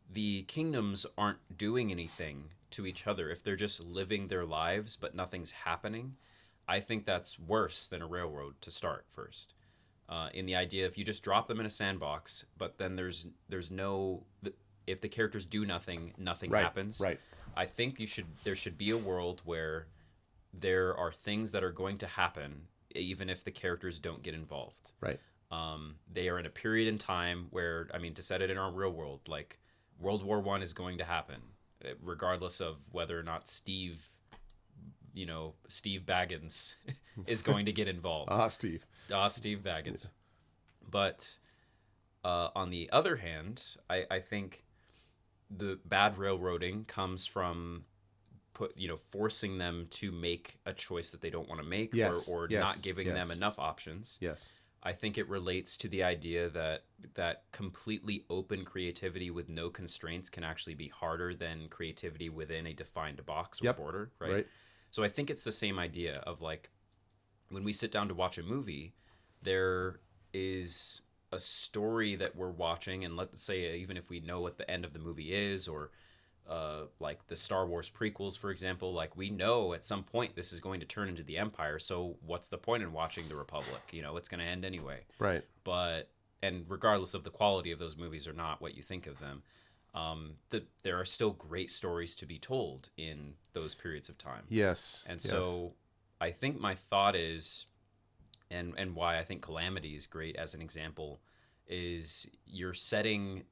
the kingdoms aren't doing anything to each other, if they're just living their lives but nothing's happening, I think that's worse than a railroad to start first. In the idea, if you just drop them in a sandbox, but then there's no, if the characters do nothing happens. Right. I think there should be a world where there are things that are going to happen even if the characters don't get involved. Right. They are in a period in time where, I mean, to set it in our real world, like World War I is going to happen, regardless of whether or not Steve Baggins is going to get involved. Steve Baggins. Yeah. But on the other hand, I think the bad railroading comes from forcing them to make a choice that they don't want to make, or not giving them enough options. Yes. I think it relates to the idea that completely open creativity with no constraints can actually be harder than creativity within a defined box or border, right? So I think it's the same idea of, like, when we sit down to watch a movie, there is a story that we're watching, and let's say even if we know what the end of the movie is, or like the Star Wars prequels, for example, like, we know at some point this is going to turn into the Empire, so what's the point in watching the Republic? It's going to end anyway. Right. But and regardless of the quality of those movies or not, what you think of them, there are still great stories to be told in those periods of time. Yes. And Yes. so I think my thought is, and why I think Calamity is great as an example, is you're setting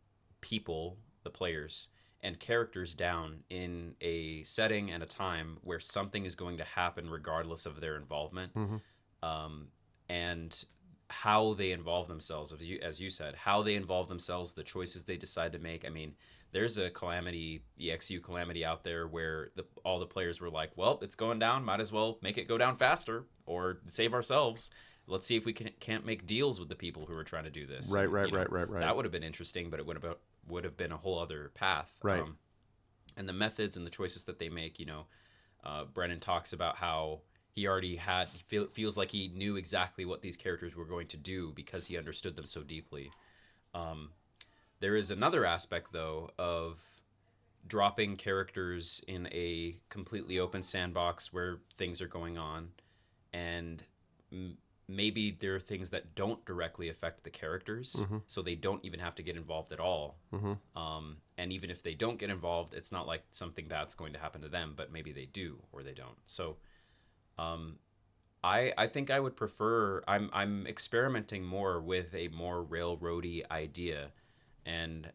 people, the players, and characters down in a setting and a time where something is going to happen regardless of their involvement. Mm-hmm. And how they involve themselves, as you said, how they involve themselves, the choices they decide to make. I mean, there's a Calamity, EXU Calamity out there where all the players were like, well, it's going down, might as well make it go down faster or save ourselves. Let's see if we can't make deals with the people who are trying to do this. Right. And, Right. Right. Right. Right. that would have been interesting, but it would have been a whole other path. Right. And the methods and the choices that they make, Brennan talks about how he already feels like he knew exactly what these characters were going to do because he understood them so deeply. There is another aspect, though, of dropping characters in a completely open sandbox where things are going on, and maybe there are things that don't directly affect the characters, Mm-hmm. so they don't even have to get involved at all. Mm-hmm. And even if they don't get involved, it's not like something bad's going to happen to them, but maybe they do or they don't. So I think I would prefer. I'm experimenting more with a more railroady idea, and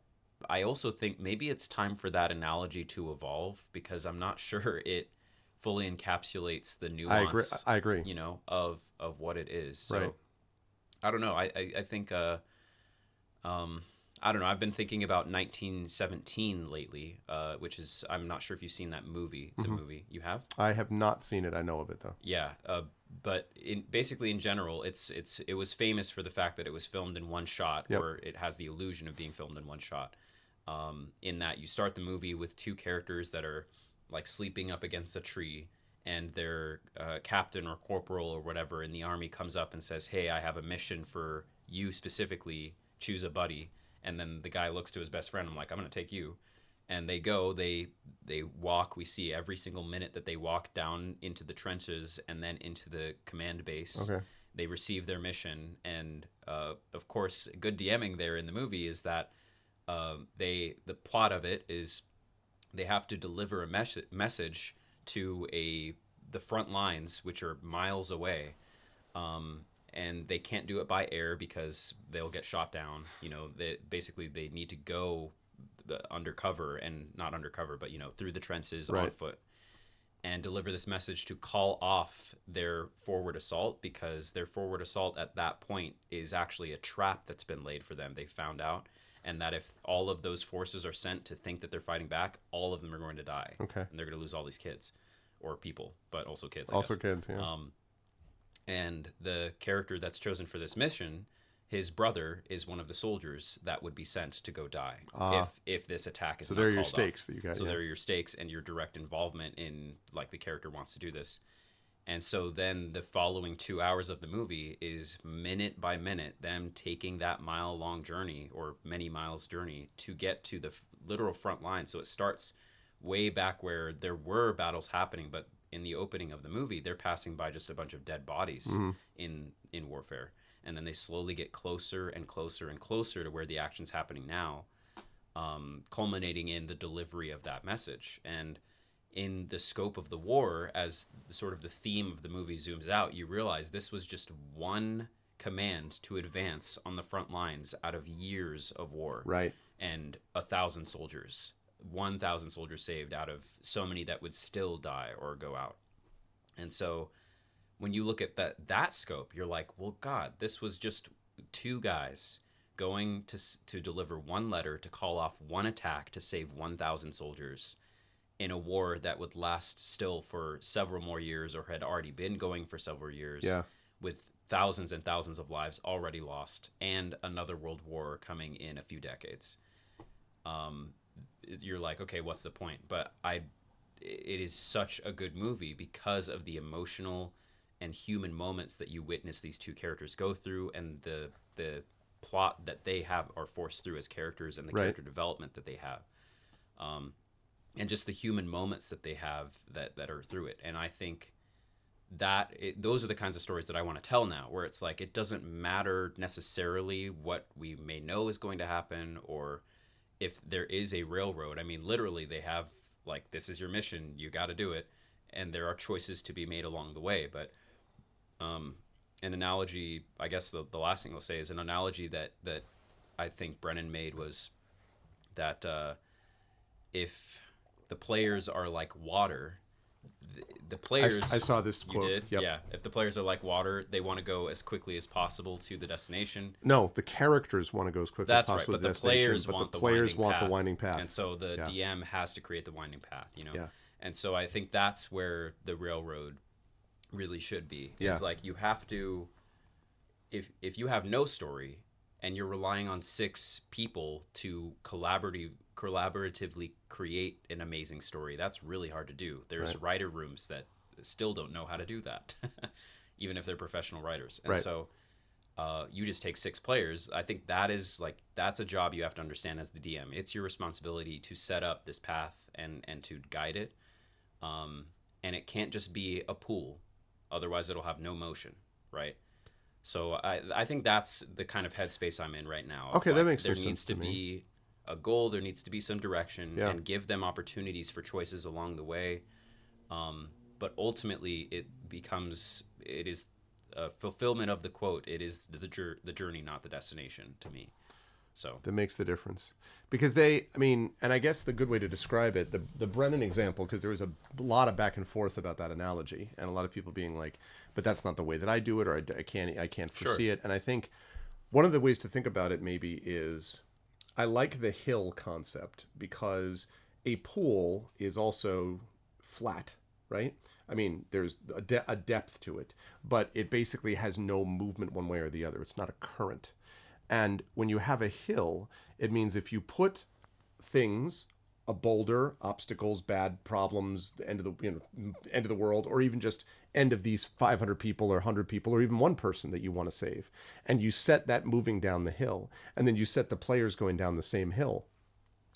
I also think maybe it's time for that analogy to evolve because I'm not sure it fully encapsulates the nuance. I agree. Of what it is. So Right. I don't know. I think I don't know. I've been thinking about 1917 lately, which is, I'm not sure if you've seen that movie. It's a movie. You have? I have not seen it. I know of it though. Yeah. But basically in general, it was famous for the fact that it was filmed in one shot, Yep. or it has the illusion of being filmed in one shot. In that you start the movie with two characters that are like sleeping up against a tree, and their captain or corporal or whatever in the army comes up and says, "Hey, I have a mission for you specifically. Choose a buddy." And then the guy looks to his best friend. I'm like, "I'm gonna take you." And they go. They walk. We see every single minute that they walk down into the trenches and then into the command base. Okay. They receive their mission, and of course, good DMing there in the movie is that the plot of it is they have to deliver a message to the front lines, which are miles away, and they can't do it by air because they'll get shot down. They need to go undercover, and not undercover, but through the trenches on Right. foot, and deliver this message to call off their forward assault, because their forward assault at that point is actually a trap that's been laid for them. They found out, and that if all of those forces are sent to think that they're fighting back, all of them are going to die. Okay. And they're going to lose all these kids, or people, but also kids, I Also guess. kids. Yeah. And the character that's chosen for this mission, his brother is one of the soldiers that would be sent to go die if this attack is So not there are your called stakes off. that you got. So Yeah. there are your stakes and your direct involvement in, like, the character wants to do this. And so then the following 2 hours of the movie is minute by minute them taking that mile-long journey, or many miles journey, to get to the literal front line. So it starts way back where there were battles happening, but in the opening of the movie, they're passing by just a bunch of dead bodies in warfare. And then they slowly get closer and closer and closer to where the action's happening now, culminating in the delivery of that message. And in the scope of the war, as sort of the theme of the movie zooms out, you realize this was just one command to advance on the front lines out of years of war. Right. And 1,000 soldiers, 1,000 soldiers saved out of so many that would still die or go out. And so when you look at that scope, you're like, well, God, this was just two guys going to deliver one letter to call off one attack to save 1,000 soldiers in a war that would last still for several more years, or had already been going for several years, Yeah. with thousands and thousands of lives already lost, and another world war coming in a few decades. You're like, okay, what's the point? But it is such a good movie because of the emotional and human moments that you witness these two characters go through, and the plot that they have are forced through as characters, and the Right. character development that they have. And just the human moments that they have that are through it. And I think those are the kinds of stories that I want to tell now, where it's like it doesn't matter necessarily what we may know is going to happen, or if there is a railroad. I mean, literally, they have like, this is your mission, you got to do it, and there are choices to be made along the way. But an analogy, I guess the last thing I'll say is an analogy that I think Brennan made was that if the players are like water, the players. I saw this You quote. did? Yep. Yeah. If the players are like water, they want to go as quickly as possible to the destination. No, the characters want to go as quickly That's as right, possible but to the the destination, players but want the the players winding want path. the winding path. And so the Yeah. DM has to create the winding path, you know? Yeah. And so I think that's where the railroad really should be. Yeah. Is like, you have to, if you have no story and you're relying on 6 people to collaboratively create an amazing story, that's really hard to do. There's Right. writer rooms that still don't know how to do that, even if they're professional writers. And Right. so you just take 6 players. I think that's a job you have to understand as the DM. It's your responsibility to set up this path and to guide it. And it can't just be a pool, otherwise it'll have no motion, right? So I think that's the kind of headspace I'm in right now. Okay, that Like, makes there some needs sense to to me. be a goal, there needs to be some direction, Yeah. and give them opportunities for choices along the way. But ultimately, it is a fulfillment of the quote. It is the journey, not the destination, to me. So That makes the difference. Because and I guess the good way to describe it, the Brennan example, because there was a lot of back and forth about that analogy, and a lot of people being like, but that's not the way that I do it, or I can't foresee Sure. it. And I think one of the ways to think about it maybe is, I like the hill concept, because a pool is also flat, right? I mean, there's a depth to it, but it basically has no movement one way or the other. It's not a current. And when you have a hill, it means if you put things, a boulder, obstacles, bad problems, the end of the world, or even just end of these 500 people or 100 people, or even one person that you want to save, and you set that moving down the hill, and then you set the players going down the same hill,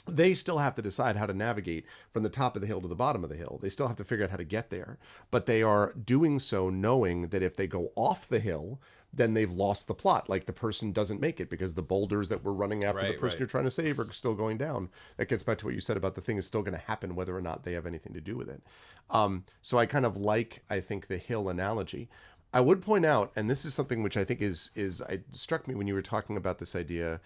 they still have to decide how to navigate from the top of the hill to the bottom of the hill. They still have to figure out how to get there, but they are doing so knowing that if they go off the hill, then they've lost the plot. Like, the person doesn't make it because the boulders that were running after the Right, person right. you're trying to save are still going down. That gets back to what you said about the thing is still going to happen whether or not they have anything to do with it. So I kind of I think, the hill analogy. I would point out, and this is something which I think it struck me when you were talking about this idea,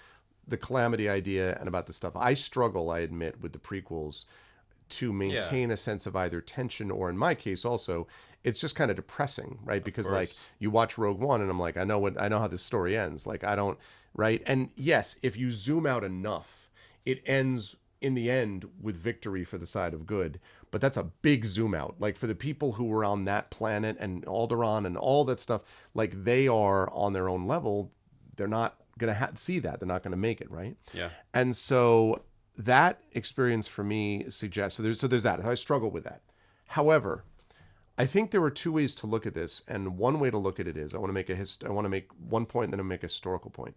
the calamity idea, and about the stuff. I struggle, I admit, with the prequels to maintain a sense of either tension, or in my case also, it's just kind of depressing, right? Because like, course. you watch Rogue One and I'm like, I know how this story ends. Like, I don't, right? And yes, if you zoom out enough, it ends in the end with victory for the side of good. But that's a big zoom out. Like, for the people who were on that planet and Alderaan and all that stuff, like, they are on their own level. They're not going to see that. They're not going to make it, right? Yeah. And so that experience for me suggests, there's that. I struggle with that. However, I think there are 2 ways to look at this, and one way to look at it is, I want to make one point, and then I'll make a historical point.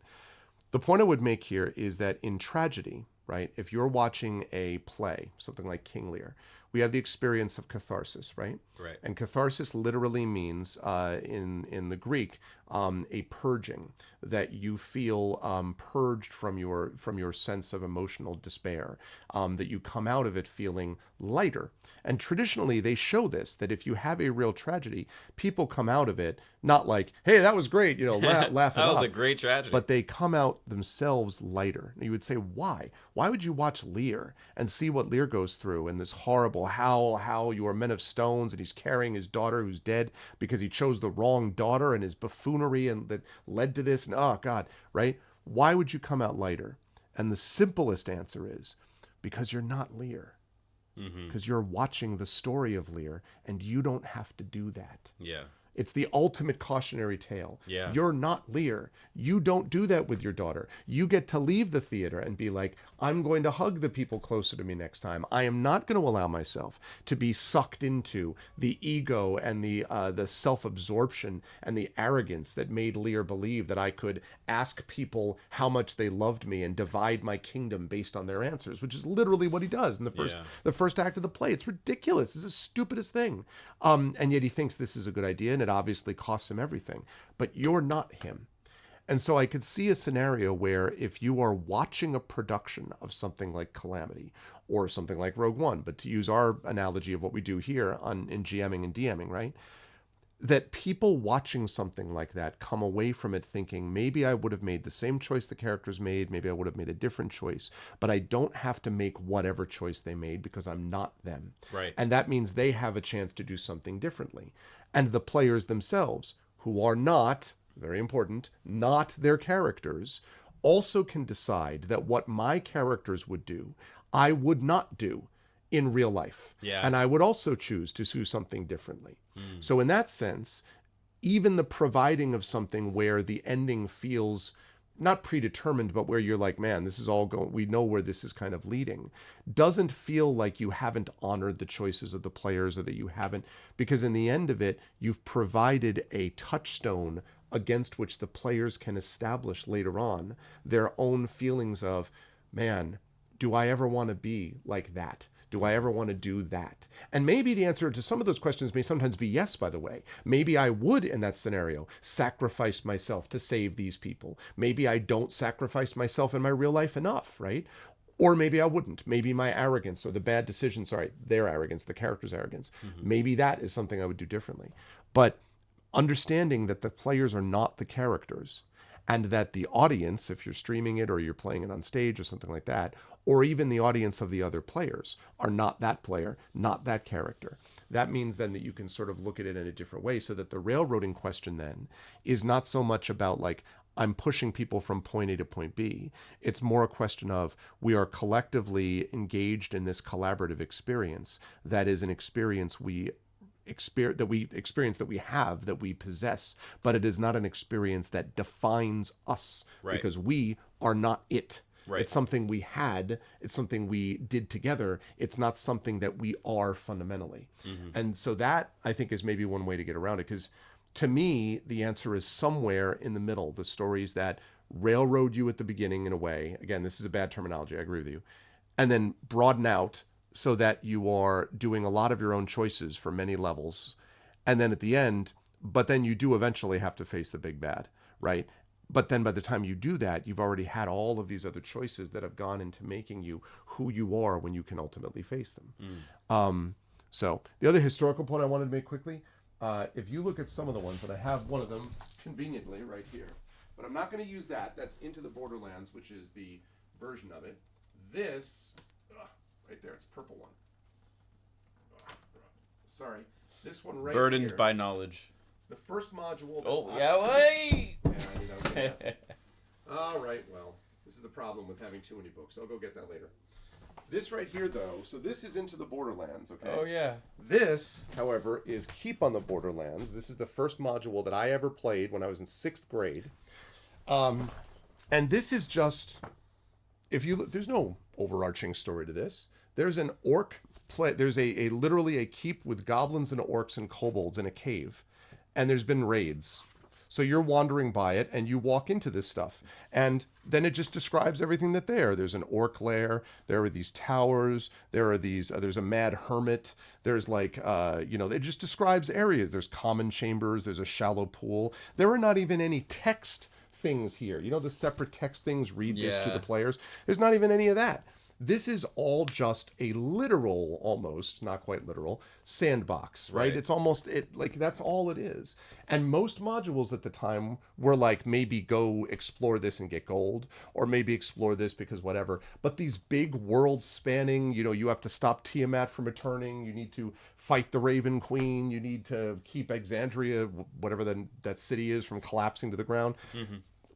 The point I would make here is that in tragedy, right, if you're watching a play, something like King Lear, we have the experience of catharsis, right? Right. And catharsis literally means, in the Greek, a purging, that you feel purged from your sense of emotional despair, that you come out of it feeling lighter. And traditionally, they show this, that if you have a real tragedy, people come out of it not like, hey, that was great, laughing. That was a great tragedy. But they come out themselves lighter. And you would say, why? Why would you watch Lear and see what Lear goes through, and this horrible how you are men of stones, and he's carrying his daughter who's dead because he chose the wrong daughter, and his buffoonery and that led to this, and oh God, right? Why would you come out lighter? And the simplest answer is because you're not Lear. Because you're watching the story of Lear, and you don't have to do that. Yeah. It's the ultimate cautionary tale. Yeah. You're not Lear. You don't do that with your daughter. You get to leave the theater and be like, I'm going to hug the people closer to me next time. I am not going to allow myself to be sucked into the ego and the self-absorption and the arrogance that made Lear believe that I could ask people how much they loved me and divide my kingdom based on their answers, which is literally what he does in the first act of the play. It's ridiculous. It's the stupidest thing. And yet he thinks this is a good idea, and it obviously costs him everything. But you're not him. And so I could see a scenario where if you are watching a production of something like Calamity or something like Rogue One, but to use our analogy of what we do here in GMing and DMing, right? That people watching something like that come away from it thinking, maybe I would have made the same choice the characters made, maybe I would have made a different choice, but I don't have to make whatever choice they made because I'm not them. Right. And that means they have a chance to do something differently. And the players themselves, who are not, very important, not their characters, also can decide that what my characters would do, I would not do in real life. Yeah. And I would also choose to do something differently. So in that sense, even the providing of something where the ending feels not predetermined, but where you're like, man, this is all going, we know where this is kind of leading, doesn't feel like you haven't honored the choices of the players or that you haven't, because in the end of it, you've provided a touchstone against which the players can establish later on their own feelings of, man, do I ever want to be like that? Do I ever want to do that? And maybe the answer to some of those questions may sometimes be yes, by the way. Maybe I would, in that scenario, sacrifice myself to save these people. Maybe I don't sacrifice myself in my real life enough, right? Or maybe I wouldn't. Maybe my arrogance or the bad decision, their arrogance, the character's arrogance, maybe that is something I would do differently. But understanding that the players are not the characters, and that the audience, if you're streaming it or you're playing it on stage or something like that, or even the audience of the other players are not that player, not that character. That means then that you can sort of look at it in a different way, so that the railroading question then is not so much about like, I'm pushing people from point A to point B. It's more a question of we are collectively engaged in this collaborative experience that is an experience that we possess, but it is not an experience that defines us, right, because we are not it. Right. It's something we had. It's something we did together. It's not something that we are fundamentally. And so that, I think, is maybe one way to get around it. Because to me, the answer is somewhere in the middle. The stories that railroad you at the beginning in a way. Again, this is a bad terminology. I agree with you. And then broaden out so that you are doing a lot of your own choices for many levels. And then at the end, but then you do eventually have to face the big bad, right? But then by the time you do that, you've already had all of these other choices that have gone into making you who you are when you can ultimately face them. So the other historical point I wanted to make quickly, if you look at some of the ones, and I have one of them conveniently right here, but I'm not going to use that. That's Into the Borderlands, which is the version of it. This, right there, it's purple one. Sorry. This one right Burdened here. by knowledge. The first module. Wait! Yeah, I knew that was gonna happen. All right, well, this is the problem with having too many books. I'll go get that later. This right here, though, so this is Into the Borderlands, okay? Oh, yeah. This, however, is Keep on the Borderlands. This is the first module that I ever played when I was in 6th grade. And this is just, if you look, there's no overarching story to this. There's an orc play. There's a literally a keep with goblins and orcs and kobolds in a cave. And there's been raids. So you're wandering by it and you walk into this stuff. And then it just describes everything that there's an orc lair. There are these towers. There are these, there's a mad hermit. There's like, it just describes areas. There's common chambers. There's a shallow pool. There are not even any text things here. The separate text things, read this to the players. There's not even any of that. This is all just a literal, almost, not quite literal, sandbox, right? It's almost, that's all it is. And most modules at the time were like, maybe go explore this and get gold, or maybe explore this because whatever. But these big world-spanning, you have to stop Tiamat from returning, you need to fight the Raven Queen, you need to keep Exandria, whatever that city is, from collapsing to the ground.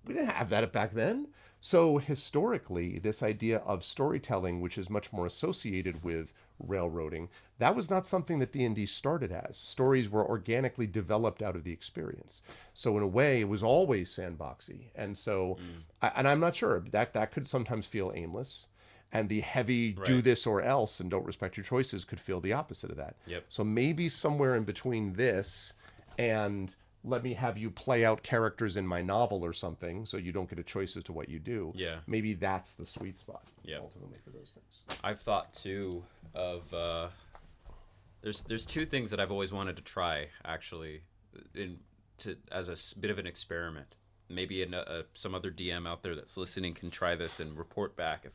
We didn't have that back then. So historically, this idea of storytelling, which is much more associated with railroading. That was not something that D&D started as. Stories were organically developed out of the experience. So in a way, it was always sandboxy. And so, and I'm not sure, that could sometimes feel aimless. And the heavy do Right. this or else and don't respect your choices could feel the opposite of that. Yep. So maybe somewhere in between this and let me have you play out characters in my novel or something so you don't get a choice as to what you do. Yeah. Maybe that's the sweet spot Yeah. ultimately for those things. I've thought too of there's two things that I've always wanted to try actually, as a bit of an experiment. Maybe some other DM out there that's listening can try this and report back if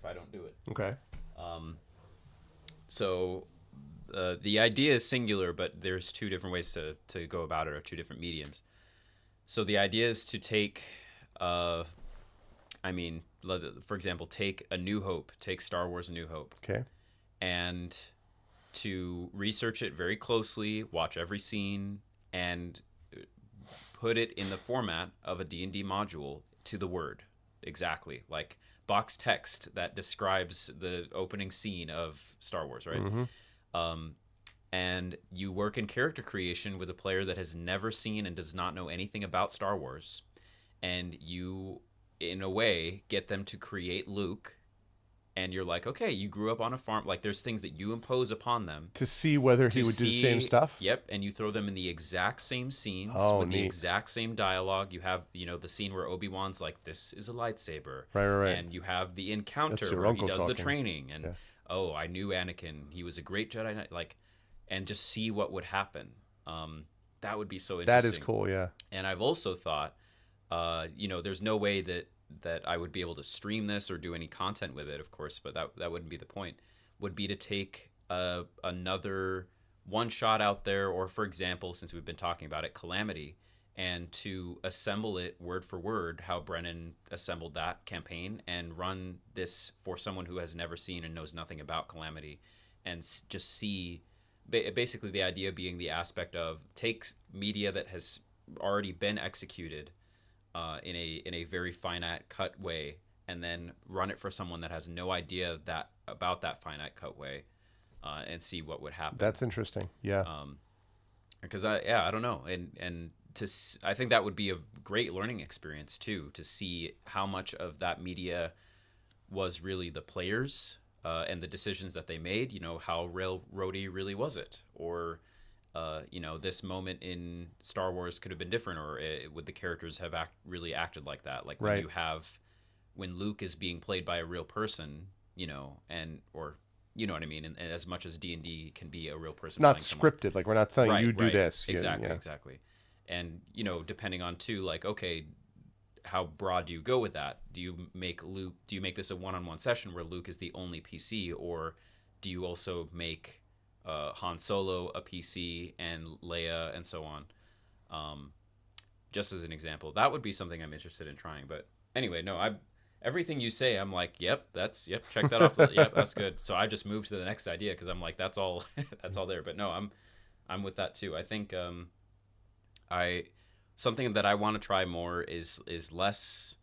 I don't do it. Okay. So the idea is singular, but there's two different ways to go about it, or two different mediums. So the idea is to take, for example, take A New Hope, take Star Wars A New Hope. Okay. And to research it very closely, watch every scene, and put it in the format of a D&D module to the word. Exactly. Like box text that describes the opening scene of Star Wars, right? Mm-hmm. And you work in character creation with a player that has never seen and does not know anything about Star Wars. And you, in a way, get them to create Luke. And you're like, okay, you grew up on a farm. Like, there's things that you impose upon them. To see whether he would do the same stuff? Yep, and you throw them in the exact same scenes with the exact same dialogue. You have, the scene where Obi-Wan's like, this is a lightsaber. Right. And you have the encounter where he does the training. And, oh, I knew Anakin. He was a great Jedi Knight. Like, and just see what would happen. That would be so interesting. That is cool, yeah. And I've also thought, there's no way that I would be able to stream this or do any content with it, of course, but that wouldn't be the point. Would be to take another one shot out there, or for example, since we've been talking about it, Calamity, and to assemble it word for word how Brennan assembled that campaign and run this for someone who has never seen and knows nothing about Calamity, and just see, basically the idea being the aspect of take media that has already been executed in a very finite cut way, and then run it for someone that has no idea about that finite cut way, and see what would happen. That's interesting. Yeah. Because I don't know, and I think that would be a great learning experience too, to see how much of that media was really the players and the decisions that they made. How railroady really was it, or this moment in Star Wars could have been different, or would the characters have really acted like that? Like when when Luke is being played by a real person, or you know what I mean? And as much as D&D can be a real person. Not scripted. Like, we're not saying you do this. Exactly. And, depending on too, like, okay, how broad do you go with that? Do you make this a one-on-one session where Luke is the only PC, or do you also make Han Solo a PC and Leia and so on? Just as an example, that would be something I'm interested in trying. But anyway, no, everything you say, I'm like, yep, check that off. Yep, that's good. So I just moved to the next idea because I'm like, that's all there. But no, I'm with that too. I think something that I want to try more is less.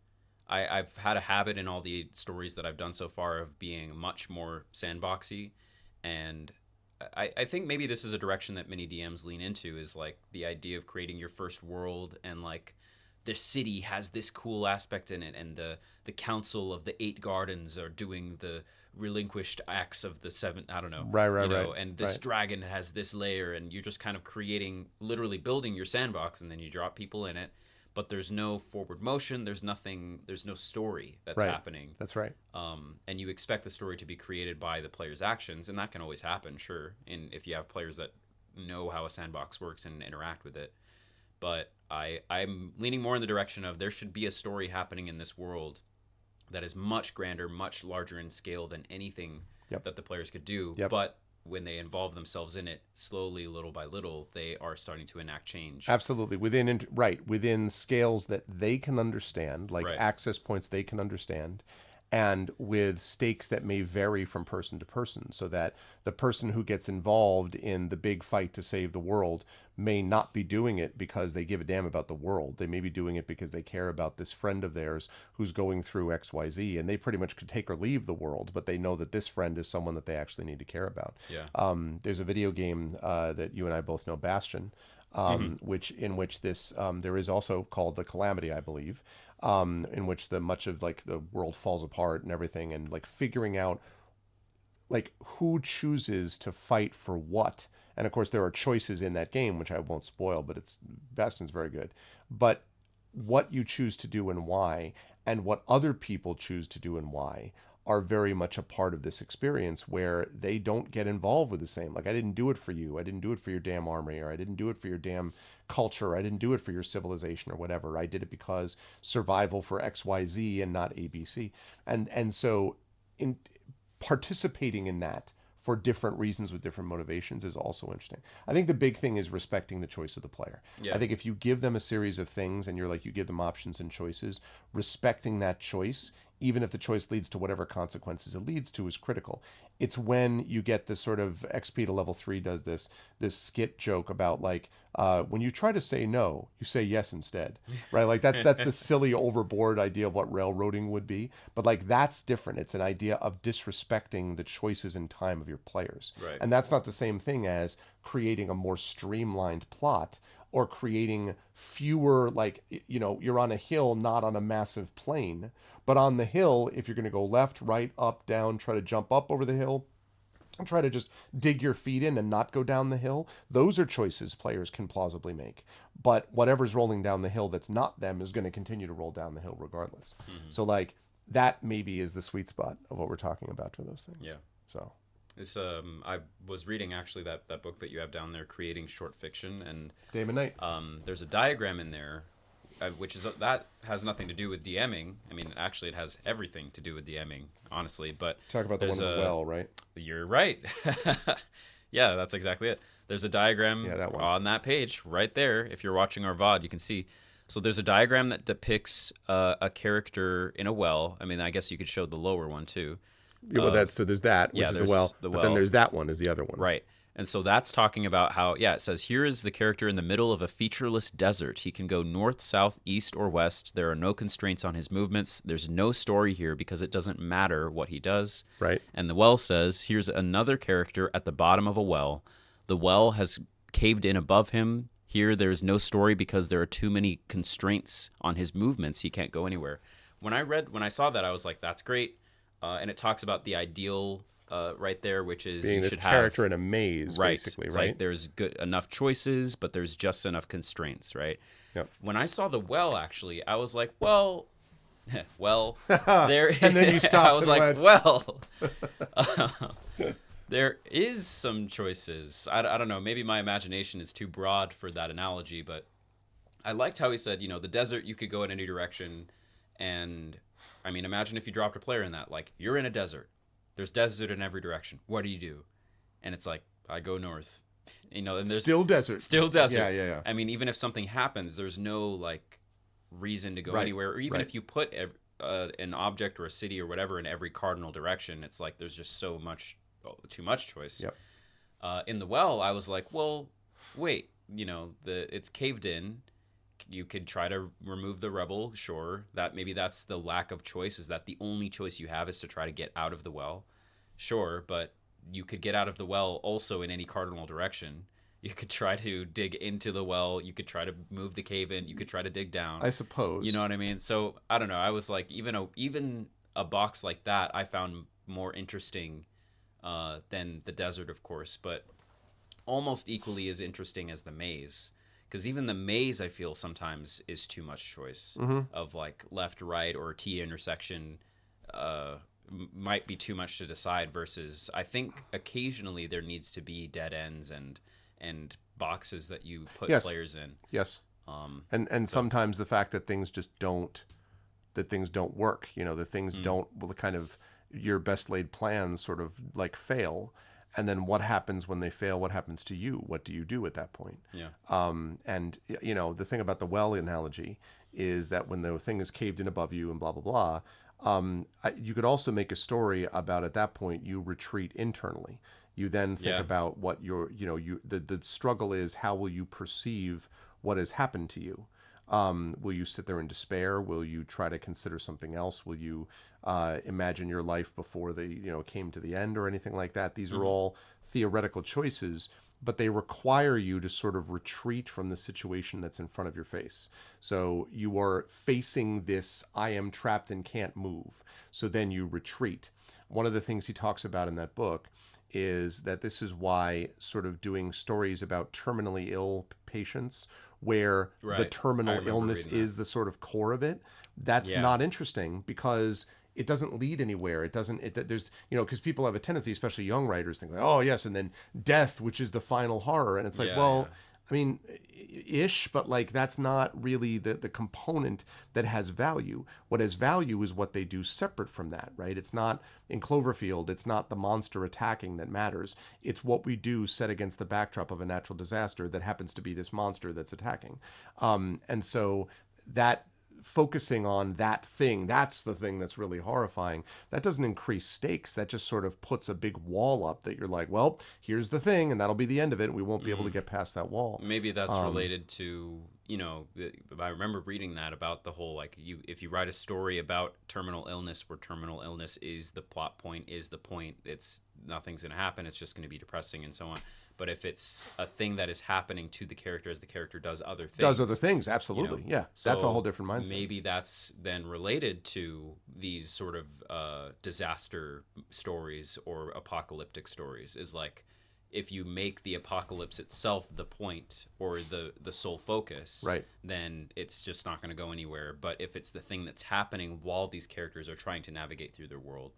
I've had a habit in all the stories that I've done so far of being much more sandboxy, and I think maybe this is a direction that many DMs lean into, is like the idea of creating your first world, and like the city has this cool aspect in it, and the council of the 8 gardens are doing the relinquished acts of the 7, I don't know. Right. And this dragon has this layer, and you're just kind of literally building your sandbox, and then you drop people in it. But there's no forward motion. There's nothing. There's no story that's happening. That's right. And you expect the story to be created by the player's actions, and that can always happen, sure. And if you have players that know how a sandbox works and interact with it, but I'm leaning more in the direction of there should be a story happening in this world that is much grander, much larger in scale than anything that the players could do. Yep. But when they involve themselves in it, slowly, little by little, they are starting to enact change. Absolutely. Within scales that they can understand, like access points they can understand, and with stakes that may vary from person to person, so that the person who gets involved in the big fight to save the world may not be doing it because they give a damn about the world. They may be doing it because they care about this friend of theirs who's going through XYZ, and they pretty much could take or leave the world, but they know that this friend is someone that they actually need to care about. Yeah. There's a video game that you and I both know, Bastion, which this there is also called The Calamity, I believe, in which much of like the world falls apart and everything, and like figuring out like who chooses to fight for what. And of course there are choices in that game, which I won't spoil, but Bastion's very good. But what you choose to do and why, and what other people choose to do and why, are very much a part of this experience, where they don't get involved with the same. Like, I didn't do it for you. I didn't do it for your damn army, or I didn't do it for your damn culture. I didn't do it for your civilization or whatever. I did it because survival for XYZ and not ABC. And so in participating in that for different reasons with different motivations is also interesting. I think the big thing is respecting the choice of the player. Yeah. I think if you give them a series of things and you give them options and choices, respecting that choice, even if the choice leads to whatever consequences it leads to, is critical. It's when you get this sort of XP to level 3 does this skit joke about like, when you try to say no, you say yes instead, right? Like that's the silly overboard idea of what railroading would be. But like, that's different. It's an idea of disrespecting the choices and time of your players. Right. And that's not the same thing as creating a more streamlined plot, or creating fewer, like, you're on a hill, not on a massive plain. But on the hill, if you're going to go left, right, up, down, try to jump up over the hill, and try to just dig your feet in and not go down the hill, those are choices players can plausibly make. But whatever's rolling down the hill that's not them is going to continue to roll down the hill regardless. Mm-hmm. So like, that maybe is the sweet spot of what we're talking about for those things. Yeah. So It's I was reading actually that book that you have down there, Creating Short Fiction, and Day and Night. There's a diagram in there, which is that has nothing to do with DMing. I mean, actually, it has everything to do with DMing, honestly. But talk about the one in the well, right? You're right. Yeah, that's exactly it. There's a diagram on that page right there. If you're watching our VOD, you can see. So there's a diagram that depicts a character in a well. I mean, I guess you could show the lower one too. Yeah, well, there's that, which is the well. But then there's that one is the other one. Right. And so that's talking about how, it says, here is the character in the middle of a featureless desert. He can go north, south, east, or west. There are no constraints on his movements. There's no story here because it doesn't matter what he does. Right. And the well says, here's another character at the bottom of a well. The well has caved in above him. Here, there's no story because there are too many constraints on his movements. He can't go anywhere. When I saw that, I was like, that's great. And it talks about the ideal right there, which is being this character in a maze, right. basically, It's right? like there's enough choices, but there's just enough constraints, right? Yep. When I saw the well, actually, I was like, well, there. And then you stopped. I was like, well, there is some choices. I don't know. Maybe my imagination is too broad for that analogy, but I liked how he said, the desert, you could go in any direction, and I mean, imagine if you dropped a player in that. Like, you're in a desert. There's desert in every direction. What do you do? And it's like, I go north. And there's still desert. Still desert. Yeah. I mean, even if something happens, there's no like reason to go anywhere. Or even if you put an object or a city or whatever in every cardinal direction, it's like there's just too much choice. Yep. In the well, I was like, well, wait. It's caved in. You could try to remove the rebel, sure. That's the lack of choice, is that the only choice you have is to try to get out of the well. Sure, but you could get out of the well also in any cardinal direction. You could try to dig into the well, you could try to move the cave in, you could try to dig down. I suppose. You know what I mean? So, I don't know. I was like, even a box like that I found more interesting than the desert, of course, but almost equally as interesting as the maze. Because even the maze, I feel sometimes is too much choice of like left, right, or T intersection might be too much to decide. Versus, I think occasionally there needs to be dead ends and boxes that you put players in. Yes. And sometimes the fact that things just don't work. The things don't. Well, the kind of your best laid plans sort of like fail. And then what happens when they fail? What happens to you? What do you do at that point? Yeah. And the thing about the well analogy is that when the thing is caved in above you and blah, blah, blah, You could also make a story about, at that point, you retreat internally. You then think about what the struggle is. How will you perceive what has happened to you? Will you sit there in despair? Will you try to consider something else? Will you imagine your life before they came to the end or anything like that? These are all theoretical choices, but they require you to sort of retreat from the situation that's in front of your face. So you are facing this, I am trapped and can't move. So then you retreat. One of the things he talks about in that book is that this is why sort of doing stories about terminally ill patients where the terminal illness is the sort of core of it, that's not interesting because it doesn't lead anywhere. There's, because people have a tendency, especially young writers, think like, oh yes, and then death, which is the final horror. And it's like, I mean, ish, but like that's not really the component that has value. What has value is what they do separate from that, right? It's not in Cloverfield, it's not the monster attacking that matters. It's what we do set against the backdrop of a natural disaster that happens to be this monster that's attacking. And so that focusing on that thing, that's the thing that's really horrifying. That doesn't increase stakes. That just sort of puts a big wall up that you're like, well, here's the thing, and that'll be the end of it. And we won't be able to get past that wall. Maybe that's related to, I remember reading that about the whole, like, if you write a story about terminal illness where terminal illness is the plot point, is the point, nothing's going to happen. It's just going to be depressing and so on. But if it's a thing that is happening to the character as the character does other things. Absolutely. Yeah. So that's a whole different mindset. Maybe that's then related to these sort of disaster stories or apocalyptic stories, is like, if you make the apocalypse itself the point or the sole focus, then it's just not going to go anywhere. But if it's the thing that's happening while these characters are trying to navigate through their world,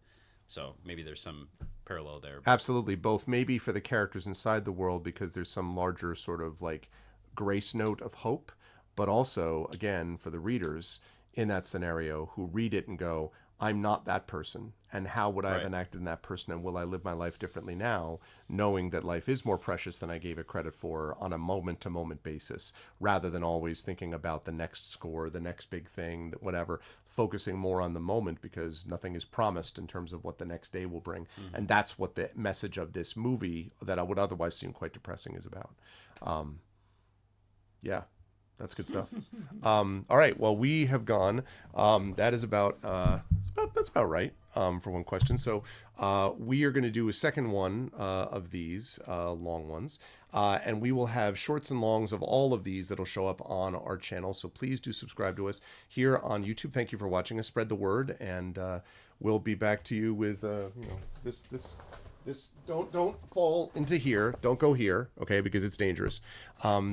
so maybe there's some parallel there. Absolutely. Both maybe for the characters inside the world because there's some larger sort of like grace note of hope, but also, again, for the readers in that scenario who read it and go, I'm not that person. And how would I have enacted in that person? And will I live my life differently now, knowing that life is more precious than I gave it credit for on a moment-to-moment basis, rather than always thinking about the next score, the next big thing, whatever, focusing more on the moment because nothing is promised in terms of what the next day will bring. And that's what the message of this movie that I would otherwise seem quite depressing is about. Yeah. That's good stuff. All right. Well, we have gone. That is that's about right for one question. So we are going to do a second one of these long ones, and we will have shorts and longs of all of these that'll show up on our channel. So please do subscribe to us here on YouTube. Thank you for watching us. Spread the word, and we'll be back to you with this don't fall into here. Don't go here, okay, because it's dangerous.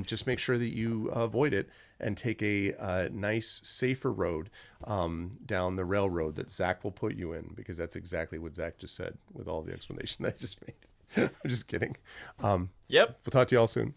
Just make sure that you avoid it and take a nice, safer road down the railroad that Zach will put you in, because that's exactly what Zach just said with all the explanation that I just made. I'm just kidding. Yep. We'll talk to you all soon.